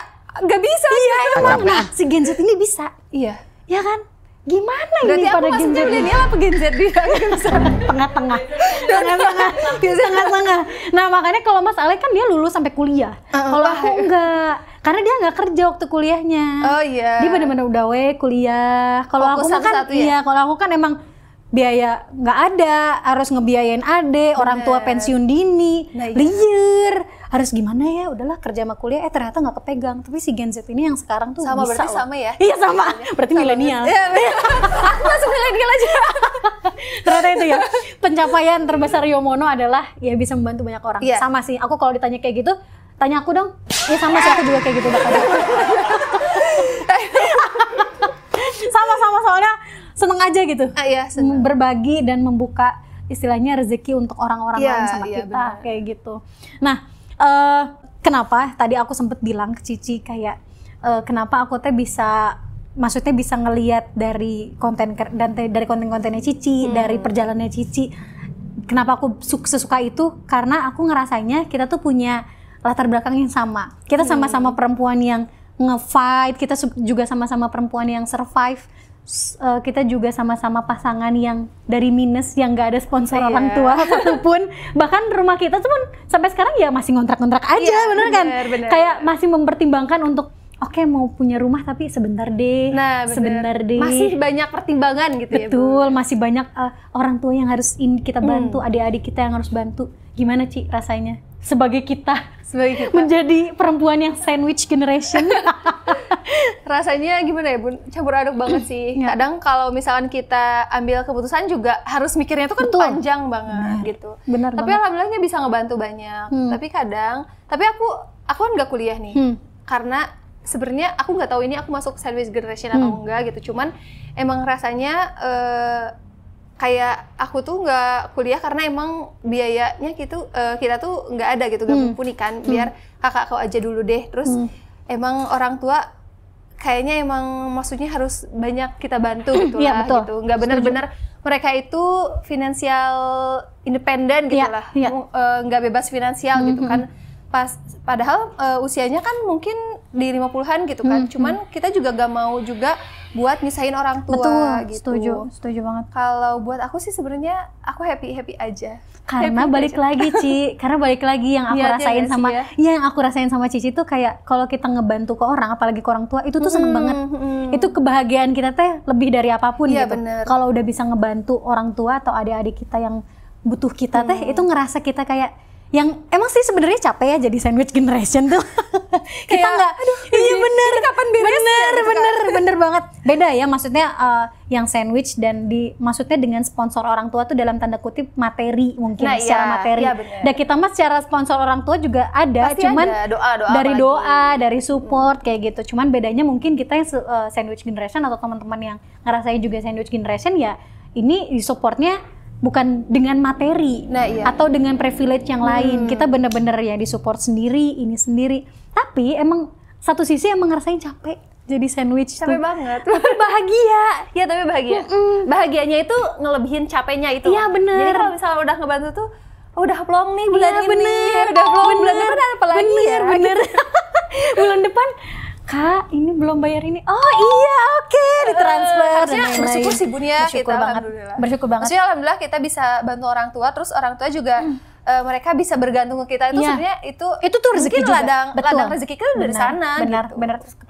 nggak bisa. Iya emang. Nah si Gen Z ini bisa. Iya. Ya kan? Gimana berarti ini pada Gen Z? Berarti aku masuknya milenial apa Gen Z dia? Tengah-tengah. Nah makanya kalau Mas Ale kan dia lulus sampai kuliah. Kalau aku enggak. Karena dia nggak kerja waktu kuliahnya. Oh iya. Dia benar-benar udah kuliah. Kalau aku kan kalau aku kan emang biaya nggak ada, harus ngebiayain ade, orang tua pensiun dini, liar, harus gimana ya, udahlah kerja sama kuliah, ternyata nggak kepegang. Tapi si Gen Z ini yang sekarang tuh sama, bisa berarti loh. sama ya? Iya sama, berarti milenial. Aku masuk milenial aja. Ternyata itu ya, pencapaian terbesar Yomono adalah ya bisa membantu banyak orang. Sama sih, aku kalau ditanya kayak gitu, tanya aku dong. Ya sama sih, aku juga kayak gitu bakal. Sama-sama soalnya seneng aja gitu, berbagi dan membuka istilahnya rezeki untuk orang-orang lain sama kita, bener. Kayak gitu. Nah, kenapa tadi aku sempet bilang ke Cici kayak kenapa aku teh bisa, maksudnya bisa ngelihat dari konten dan dari konten-kontennya Cici, dari perjalanannya Cici. Kenapa aku sesuka itu? Karena aku ngerasanya kita tuh punya latar belakang yang sama. Kita sama-sama perempuan yang nge-fight, kita juga sama-sama perempuan yang survive. Kita juga sama-sama pasangan yang dari minus, yang gak ada sponsor orang tua satupun. Bahkan rumah kita tuh sampai sekarang ya masih ngontrak-ngontrak aja, bener kan? Kayak masih mempertimbangkan untuk mau punya rumah tapi sebentar deh, sebentar deh. Masih banyak pertimbangan gitu. Betul, ya, masih banyak orang tua yang harus kita bantu, adik-adik kita yang harus bantu. Gimana Ci rasanya sebagai kita menjadi perempuan yang sandwich generation? rasanya gimana ya Bun? Campur aduk banget sih. Kadang kalau misalkan kita ambil keputusan juga harus mikirnya tuh kan panjang banget gitu. Benar tapi banget. alhamdulillahnya bisa ngebantu banyak. Tapi aku kan nggak kuliah nih. Karena sebenarnya aku nggak tahu ini aku masuk sandwich generation atau enggak gitu. Cuman emang rasanya kayak aku tuh nggak kuliah karena emang biayanya gitu kita tuh nggak ada gitu, nggak mumpuni kan. Biar kakak kau aja dulu deh. Terus emang orang tua kayaknya emang maksudnya harus banyak kita bantu gitu lah gitu. Nggak benar-benar mereka itu finansial independen gitu lah. Nggak bebas finansial gitu kan. Padahal usianya kan mungkin di 50-an gitu kan. Cuman kita juga gak mau juga buat misahin orang tua gitu. Setuju banget. Kalau buat aku sih sebenarnya aku happy aja. Karena balik lagi yang aku rasain sama yang aku rasain sama Cici tuh kayak kalau kita ngebantu ke orang, apalagi ke orang tua itu tuh seneng banget. Itu kebahagiaan kita teh lebih dari apapun gitu. Kalau udah bisa ngebantu orang tua atau adik-adik kita yang butuh kita teh, itu ngerasa kita kayak yang emang sih sebenarnya capek ya jadi sandwich generation tuh. Kita nggak, iya bener, kapan bener banget. Beda ya maksudnya yang sandwich dan maksudnya dengan sponsor orang tua tuh dalam tanda kutip materi mungkin secara materi. Dan kita mah secara sponsor orang tua juga ada, pasti cuman ada doa, dari support kayak gitu. Cuman bedanya mungkin kita yang sandwich generation atau teman-teman yang ngerasain juga sandwich generation ya ini supportnya bukan dengan materi atau dengan privilege yang lain. Kita bener-bener yang disupport sendiri, ini sendiri. Tapi emang satu sisi emang ngerasain capek jadi sandwich capek tuh. banget. Tapi bahagia. Ya tapi bahagia. Bahagianya itu ngelebihin capeknya itu. Iya bener. Jadi kalau misalnya udah ngebantu tuh, udah plong nih bulan ini. Udah plong bulan depan apa lagi ya? Bener. Bulan depan Kak, ini belum bayar ini. Oh iya, oke, ditransfer. Harusnya bersyukur sih Bun ya, bersyukur kita banget. alhamdulillah. Bersyukur banget. Maksudnya alhamdulillah kita bisa bantu orang tua, terus orang tua juga mereka bisa bergantung ke kita. Itu sebenarnya itu tuh rezeki juga. Ladang rezeki kita dari sana. Benar.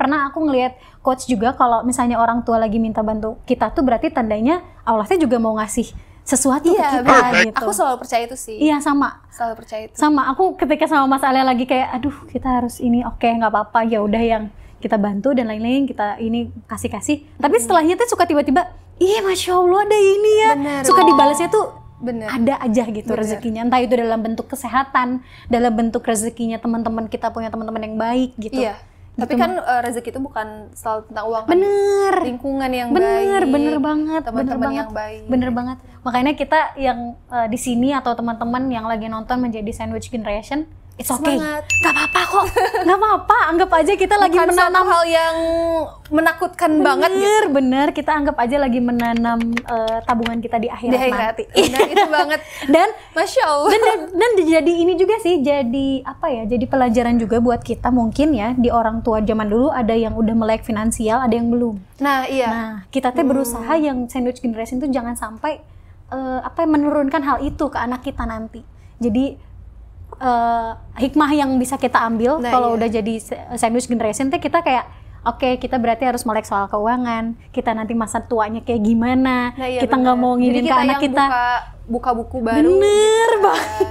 Pernah aku ngelihat coach juga kalau misalnya orang tua lagi minta bantu kita tuh berarti tandanya Allah tuh juga mau ngasih sesuatu ke kita gitu. Aku selalu percaya itu sih. Iya sama. Selalu percaya itu. Sama aku ketika sama Mas Alia lagi kayak aduh kita harus ini nggak apa-apa ya udah yang kita bantu dan lain-lain kita ini kasih. Tapi setelahnya tuh suka tiba-tiba, iya Masya Allah ada ini ya. Suka dibalasnya tuh ada aja gitu rezekinya. Entah itu dalam bentuk kesehatan, dalam bentuk rezekinya teman-teman kita punya teman-teman yang baik gitu. Iya. Tapi gitu, kan rezeki itu bukan selalu tentang uang. Bener. Kan? Lingkungan yang baik. Bener banget. Teman-teman yang baik. Bener banget. Makanya kita yang di sini atau teman-teman yang lagi nonton menjadi sandwich generation, it's okay. Gak apa-apa kok. Gak apa-apa. Anggap aja kita lagi menanam hal yang menakutkan banget gitu. Bener. Kita anggap aja lagi menanam tabungan kita di akhirat nanti. Bener, itu banget. Dan Masya Allah. Dan jadi ini juga sih, jadi apa ya? Jadi pelajaran juga buat kita mungkin ya di orang tua zaman dulu ada yang udah melek finansial, ada yang belum. Nah iya. Nah kita tuh berusaha yang sandwich generation tuh jangan sampai menurunkan hal itu ke anak kita nanti. Jadi hikmah yang bisa kita ambil kalau udah jadi sandwich generation tuh kita kayak oke, kita berarti harus melek soal keuangan, kita nanti masa tuanya kayak gimana, kita nggak mau ngirim ke anak kita buka buku baru. Bener banget.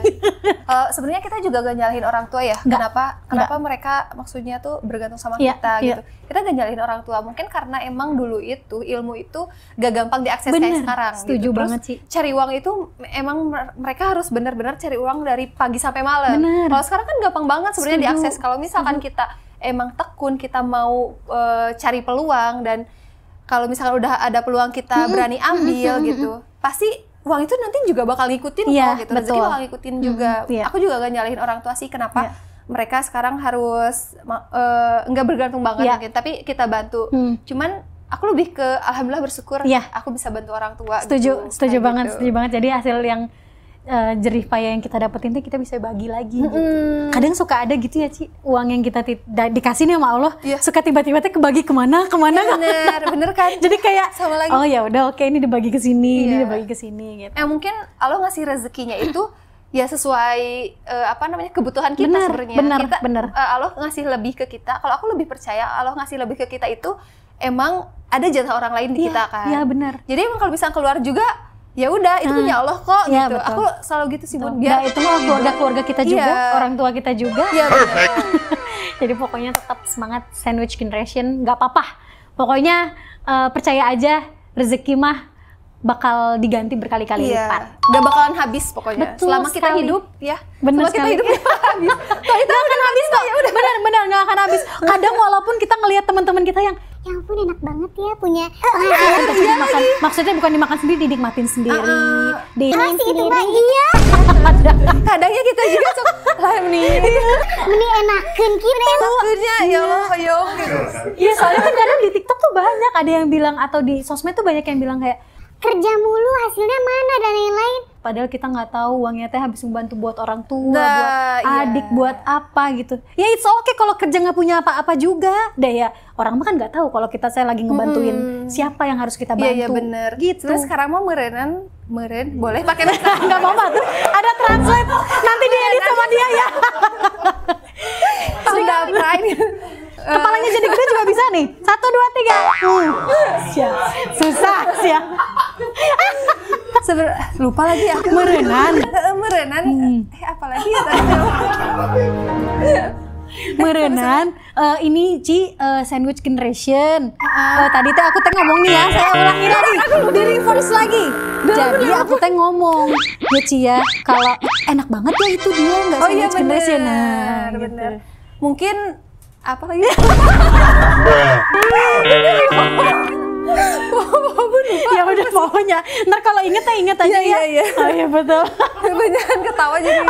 Sebenarnya kita juga gak nyalahin orang tua ya. Kenapa mereka maksudnya tuh bergantung sama kita gitu. Kita gak nyalahin orang tua. Mungkin karena emang dulu itu ilmu itu gak gampang diakses kayak sekarang. Setuju gitu. banget sih. Cari uang itu emang mereka harus benar-benar cari uang dari pagi sampai malam. Kalau sekarang kan gampang banget sebenarnya diakses. Kalau misalkan kita emang tekun, kita mau cari peluang dan kalau misalkan udah ada peluang kita berani ambil gitu, pasti uang itu nanti juga bakal ngikutin kok gitu. Rezeki bakal ngikutin juga. Aku juga gak nyalahin orang tua sih kenapa mereka sekarang harus nggak bergantung banget mungkin, tapi kita bantu. Cuman aku lebih ke alhamdulillah bersyukur aku bisa bantu orang tua. Setuju banget. Jadi hasil yang jerih payah yang kita dapetin tuh kita bisa bagi lagi gitu. Kadang suka ada gitu ya Ci, uang yang kita dikasih nih sama Allah suka tiba-tiba tuh kebagi kemana bener kan. Jadi kayak sama lagi. Oh ya udah oke, ini dibagi ke sini, ini dibagi ke sini gitu. Mungkin Allah ngasih rezekinya itu ya sesuai kebutuhan kita sebenarnya. Bener. Allah ngasih lebih ke kita. Kalau aku lebih percaya Allah ngasih lebih ke kita itu emang ada jatah orang lain di kita kan. Iya benar. Jadi emang kalau bisa keluar juga ya udah itu punya Allah kok gitu. Betul. Aku selalu gitu sih Bun. Biar itu mah keluarga kita juga, orang tua kita juga. Iya. Jadi pokoknya tetap semangat sandwich generation, nggak apa-apa. Pokoknya percaya aja rezeki mah bakal diganti berkali-kali lipat. Gak bakalan habis pokoknya. Betul selama kita sekali. hidup ya. Bener selama kita sekali. hidup gak habis. Kalau itu Nggak akan habis kok. Bener-bener nggak akan habis. Kadang walaupun kita ngelihat teman-teman kita yang Ya ampun enak banget ya punya tapi dimakan, maksudnya bukan dimakan sendiri, dinikmatin sendiri. Masih itu Mbak, iya. kadangnya kita juga suka lah nih. Ini enakan kita. Akhirnya ya Allah hayong gitu. Iya soalnya kan kadang di TikTok tuh banyak ada yang bilang, atau di sosmed tuh banyak yang bilang kayak Kerja mulu hasilnya mana dan lain-lain. padahal kita nggak tahu uangnya teh habis membantu buat orang tua, Nah, buat iya. adik, buat apa gitu. Ya it's okay kalau kerja nggak punya apa-apa juga. Deh ya orang mah kan nggak tahu kalau saya lagi ngebantuin siapa yang harus kita bantu. Iya bener. Gitu. Terus sekarang mau meren boleh pakai bahasa Nggak apa-apa tuh. Ada translate nanti diedit sama dia ya. Sunda Pride. Kepalanya jadi gede juga bisa nih. 1, 2, 3. Siap. Susah sih ya. Lupa lagi ya. Merenan. Merenan. Apalagi ya tadi. Merenan. Ini Ci sandwich generation. Tadi teh aku teh ngomong nih ya. Saya ulangi lagi. Di reverse lagi. Jadi aku teh ngomong. Ya Ci ya. Kalau enak banget ya itu dia nggak sandwich generation. Nah, gitu. bener. Mungkin apa lagi? Ya udah pokoknya. Ntar kalau inget aja ya. Iya. Oh iya betul. Kebanyakan ketawa jadi.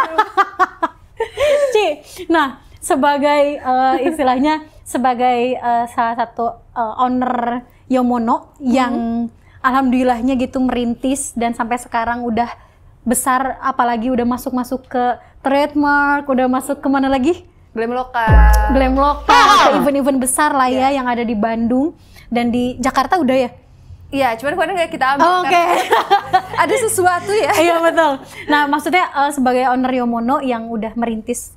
Ci, nah sebagai istilahnya sebagai salah satu owner Yomono yang alhamdulillahnya gitu merintis dan sampai sekarang udah besar, apalagi udah masuk ke trademark, udah masuk ke mana lagi? Glam lokal. Glam lokal, ke event-event besar lah ya yang ada di Bandung dan di Jakarta udah ya? Iya, cuman kemarin nggak kita ambil. Oke. Ada sesuatu ya. Iya betul. Nah maksudnya sebagai owner Yomono yang udah merintis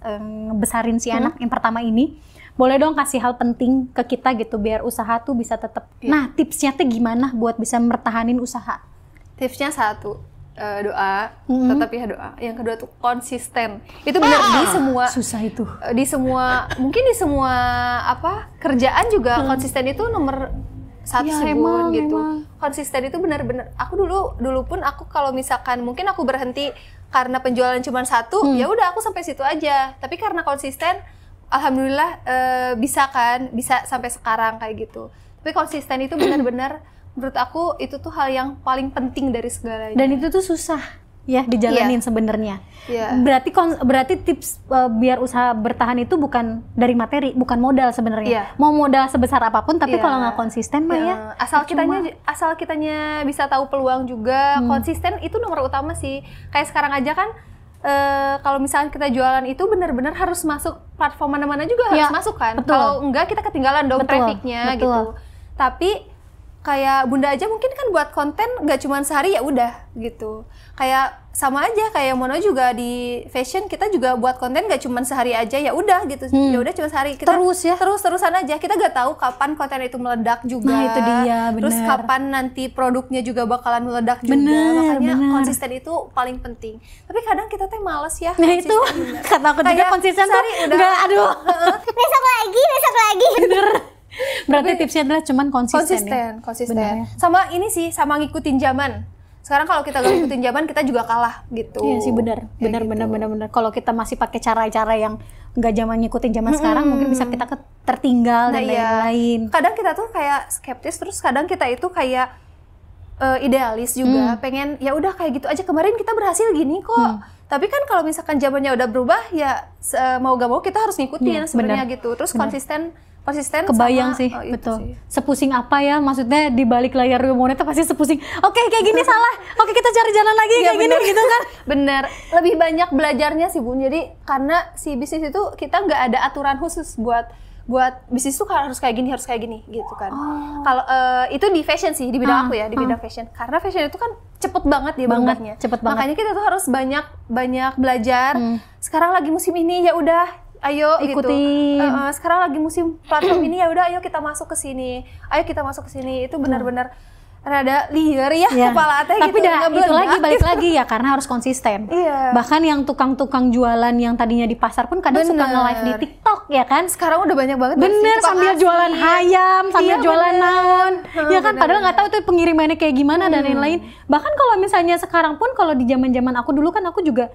ngebesarin si anak yang pertama ini, boleh dong kasih hal penting ke kita gitu biar usaha tuh bisa tetap. Nah tipsnya tuh gimana buat bisa mertahanin usaha? Tipsnya satu, doa, tetapi ya doa. Yang kedua tuh konsisten. Itu benar di semua. Susah itu. Mungkin di semua apa kerjaan juga konsisten itu nomor satu Ya, sih emang, Bun, gitu. emang. Konsisten itu benar-benar. Aku dulu pun aku kalau misalkan mungkin aku berhenti karena penjualan cuma satu, ya udah aku sampai situ aja. Tapi karena konsisten, alhamdulillah bisa sampai sekarang kayak gitu. Tapi konsisten itu benar-benar menurut aku itu tuh hal yang paling penting dari segalanya. Dan itu tuh susah ya dijalanin sebenarnya. Iya. Berarti tips biar usaha bertahan itu bukan dari materi, bukan modal sebenarnya. Iya. Mau modal sebesar apapun, tapi Iya. kalau nggak konsisten mah ya. Asal kitanya bisa tahu peluang juga, konsisten itu nomor utama sih. Kayak sekarang aja kan kalau misalnya kita jualan itu benar-benar harus masuk platform mana-mana juga harus Ya, masuk kan. betul. Kalau enggak kita ketinggalan dong Betul, trafficnya betul. gitu. Tapi kayak Bunda aja mungkin kan buat konten nggak cuma sehari ya udah gitu. Kayak sama aja kayak Mono juga di fashion kita juga buat konten nggak cuma sehari aja ya udah gitu. Ya udah cuma sehari kita Terus ya? terus-terusan aja. Kita nggak tahu kapan konten itu meledak juga. Nah, itu dia, Terus bener. kapan nanti produknya juga bakalan meledak juga. Bener, Makanya bener. konsisten itu paling penting. Tapi kadang kita teh males ya. Nah itu konsisten. kata aku juga Kayak konsisten tuh sehari udah. nggak, aduh. Besok lagi. Bener. Berarti tipsnya adalah cuman konsisten Konsisten. ya? Sama ini sih, sama ngikutin zaman. Sekarang kalau kita gak ngikutin zaman, kita juga kalah gitu. Iya sih benar. Kayak Benar. Kalau kita masih pakai cara-cara yang nggak ngikutin zaman sekarang, mungkin bisa kita tertinggal dan lain-lain. Kadang kita tuh kayak skeptis, terus kadang kita itu kayak idealis juga, pengen ya udah kayak gitu aja. Kemarin kita berhasil gini kok. Tapi kan kalau misalkan zamannya udah berubah, ya mau gak mau kita harus ngikutin Iya, sebenarnya benar. gitu. Terus Benar. konsisten Kebayang sama, sih, itu betul. sih. Sepusing apa ya, maksudnya di balik layar Yomono itu pasti sepusing. Oke, kayak gini salah. Oke, kita cari jalan lagi Iya, kayak gini gitu kan. Bener, lebih banyak belajarnya sih Bun. Jadi karena si bisnis itu kita nggak ada aturan khusus buat bisnis itu harus kayak gini gitu kan. Kalau itu di fashion sih, di bidang aku ya, di bidang fashion. Karena fashion itu kan cepet banget dia berubahnya. Cepet banget. Makanya kita tuh harus banyak belajar. Sekarang lagi musim ini ya udah ayo Ikutin. gitu. Sekarang lagi musim platform ini ya udah ayo kita masuk ke sini. Itu benar-benar rada liar ya kepala teh tapi gitu. itu lagi balik lagi ya karena harus konsisten. Bahkan yang tukang-tukang jualan yang tadinya di pasar pun kadang suka nge-live di TikTok ya kan. Sekarang udah banyak banget. Bener, sambil jualan ayam, sambil jualan naon. Ya kan, padahal nggak tahu tuh pengirimannya kayak gimana dan lain-lain. Bahkan kalau misalnya sekarang pun kalau di zaman-zaman aku dulu kan aku juga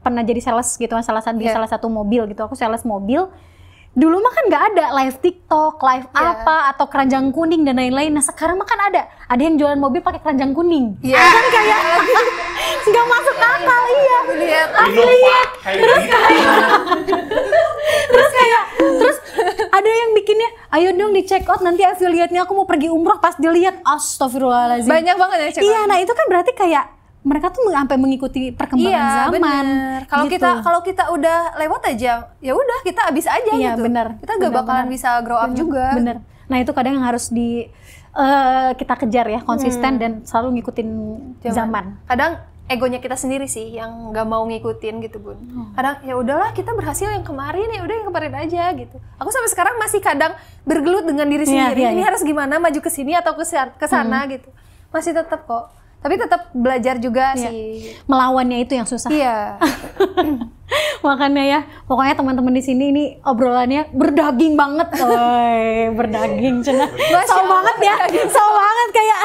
pernah jadi sales gitu kan, salah satu mobil gitu. Aku sales mobil. Dulu mah kan nggak ada live TikTok, live apa atau keranjang kuning dan lain-lain. Nah sekarang mah kan ada yang jualan mobil pakai keranjang kuning. Kan kayak nggak masuk akal. Lihat. Terus ada yang bikinnya, ayo dong di check out nanti affiliate-nya aku mau pergi umroh, pas dilihat astagfirullahaladzim. Banyak banget ya check out. Iya, nah itu kan berarti kayak mereka tuh sampai mengikuti perkembangan zaman. Kalau gitu. kalau kita udah lewat aja, ya udah kita abis aja gitu. Bener. Kita gak bakalan bisa grow up juga. Bener. Nah itu kadang yang harus kita kejar ya, konsisten dan selalu ngikutin zaman. Kadang egonya kita sendiri sih yang nggak mau ngikutin gitu Bun. Kadang ya udahlah kita berhasil yang kemarin, ya udah yang kemarin aja gitu. Aku sampai sekarang masih kadang bergelut dengan diri sendiri. Ini harus gimana, maju ke sini atau ke sana gitu. Masih tetap kok. Tapi tetap belajar juga sih. Melawannya itu yang susah. Iya. Makanya ya, pokoknya teman-teman di sini ini obrolannya berdaging banget. Berdaging cenah. So banget ya. So banget kayak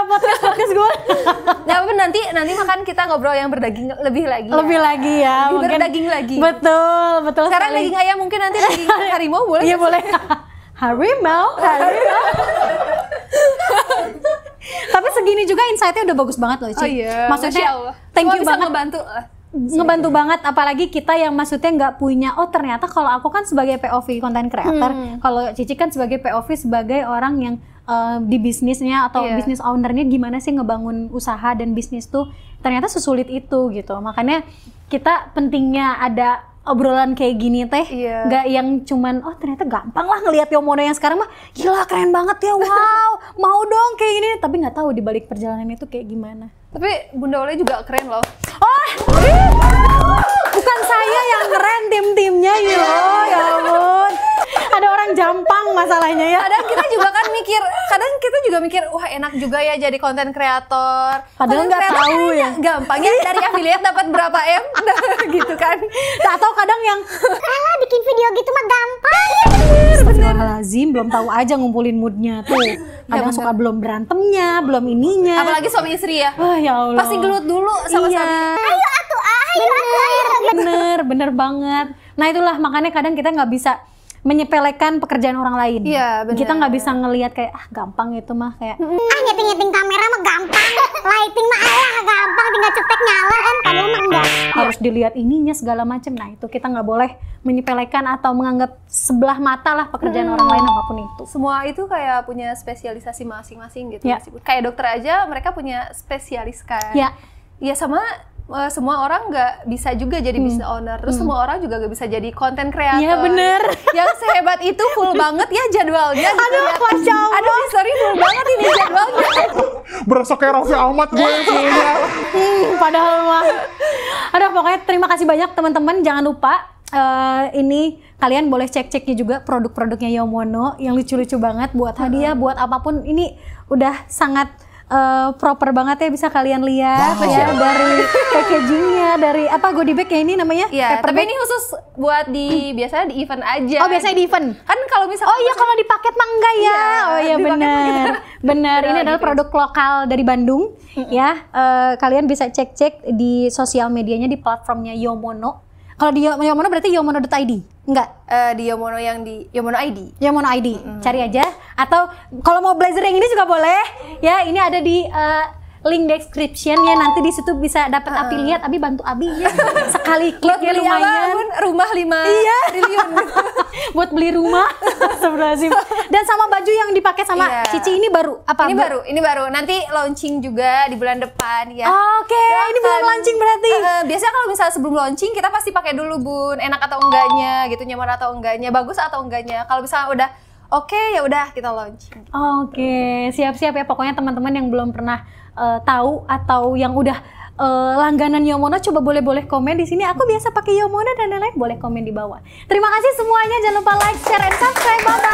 podcast gue. Nah, nanti makan kita ngobrol yang berdaging lebih lagi. Lebih lagi ya. Lebih berdaging lagi. Betul. Sekarang daging ayam, mungkin nanti daging harimau boleh? Iya boleh. Harimau. Tapi segini juga insight-nya udah bagus banget loh, Ci. Oh iya. Maksudnya thank you banget. Ngebantu banget, apalagi kita yang maksudnya nggak punya, ternyata kalau aku kan sebagai POV content creator, kalau Cici kan sebagai POV sebagai orang yang di bisnisnya atau bisnis ownernya gimana sih ngebangun usaha dan bisnis tuh ternyata sesulit itu gitu. Makanya kita pentingnya ada obrolan kayak gini teh, nggak yang cuman ternyata gampang lah ngelihat Yomono yang sekarang mah gila keren banget ya, wow mau dong kayak gini, tapi nggak tahu di balik perjalanan itu kayak gimana. Tapi Bunda Ole juga keren loh. Bukan saya yang keren, tim-timnya ya ampun. Ada orang Jampang masalahnya ya. Kadang kita juga mikir, wah enak juga ya jadi konten kreator. Padahal nggak tahu ya. Gampang ya dari affiliate dapat berapa M, gitu kan. Atau kadang yang Alah bikin video gitu mah gampang. Astagfirullahaladzim, belum tahu aja ngumpulin moodnya tuh. Kadang suka belum berantemnya, belum ininya. Apalagi suami istri ya. Wah ya Allah. Pasti gelut dulu sama suami. Ayo atuh, ayo. Bener banget. Nah itulah makanya kadang kita nggak bisa menyepelekan pekerjaan orang lain. Iya, bener. Kita nggak bisa ngelihat kayak gampang itu mah kayak. Nyeting kamera mah gampang. Lighting mah gampang, tinggal cetek nyala kan. Padahal mah enggak. Harus dilihat ininya segala macam. Nah itu kita nggak boleh menyepelekan atau menganggap sebelah mata lah pekerjaan orang lain apapun itu. Semua itu kayak punya spesialisasi masing-masing gitu. Ya. Kayak dokter aja mereka punya spesialis kan. Ya. Ya sama semua orang nggak bisa juga jadi business owner, terus semua orang juga nggak bisa jadi content creator. Iya bener. Yang sehebat itu full banget ya jadwalnya. Aduh, Masya Allah. Aduh, sorry full banget ini jadwalnya. Berasa kayak Raffi Ahmad gue kayaknya. Padahal mah. Aduh, pokoknya terima kasih banyak teman-teman. Jangan lupa ini kalian boleh cek-ceknya juga produk-produknya Yomono yang lucu-lucu banget buat hadiah, buat apapun. Ini udah sangat proper banget ya, bisa kalian lihat ya dari packagingnya, dari goodie bag ya ini namanya. Iya, tapi ini khusus buat biasanya di event aja. Oh biasanya di event. Kan kalau misalnya. Oh iya kalau di paket mah enggak ya. Oh iya benar. Benar. Ini adalah produk lokal dari Bandung ya. Kalian bisa cek-cek di sosial medianya di platformnya Yomono. Kalau di Yomono berarti yomono.id? Enggak. Di Yomono yang di Yomono ID. Yomono ID. Cari aja. Atau kalau mau blazer yang ini juga boleh. Ya, ini ada di link description ya, nanti di situ bisa dapat affiliate. Abi bantu Abi ya. Sekali klik ya lumayan. Rumah 5 triliun. Buat beli rumah. Astagfirullahaladzim. Dan sama baju yang dipakai sama Cici ini baru apa? Ini baru. Nanti launching juga di bulan depan ya. Oke, ini belum launching berarti. Biasanya kalau misalnya sebelum launching kita pasti pakai dulu Bun, enak atau enggaknya gitu, nyaman atau enggaknya, bagus atau enggaknya. Kalau misalnya udah oke, ya udah kita launching. Oke, siap-siap ya pokoknya teman-teman yang belum pernah tahu atau yang udah langganan Yomono, coba boleh komen di sini. Aku biasa pakai Yomono dan lain-lain, boleh komen di bawah. Terima kasih semuanya, jangan lupa like, share, and subscribe. Bye bye.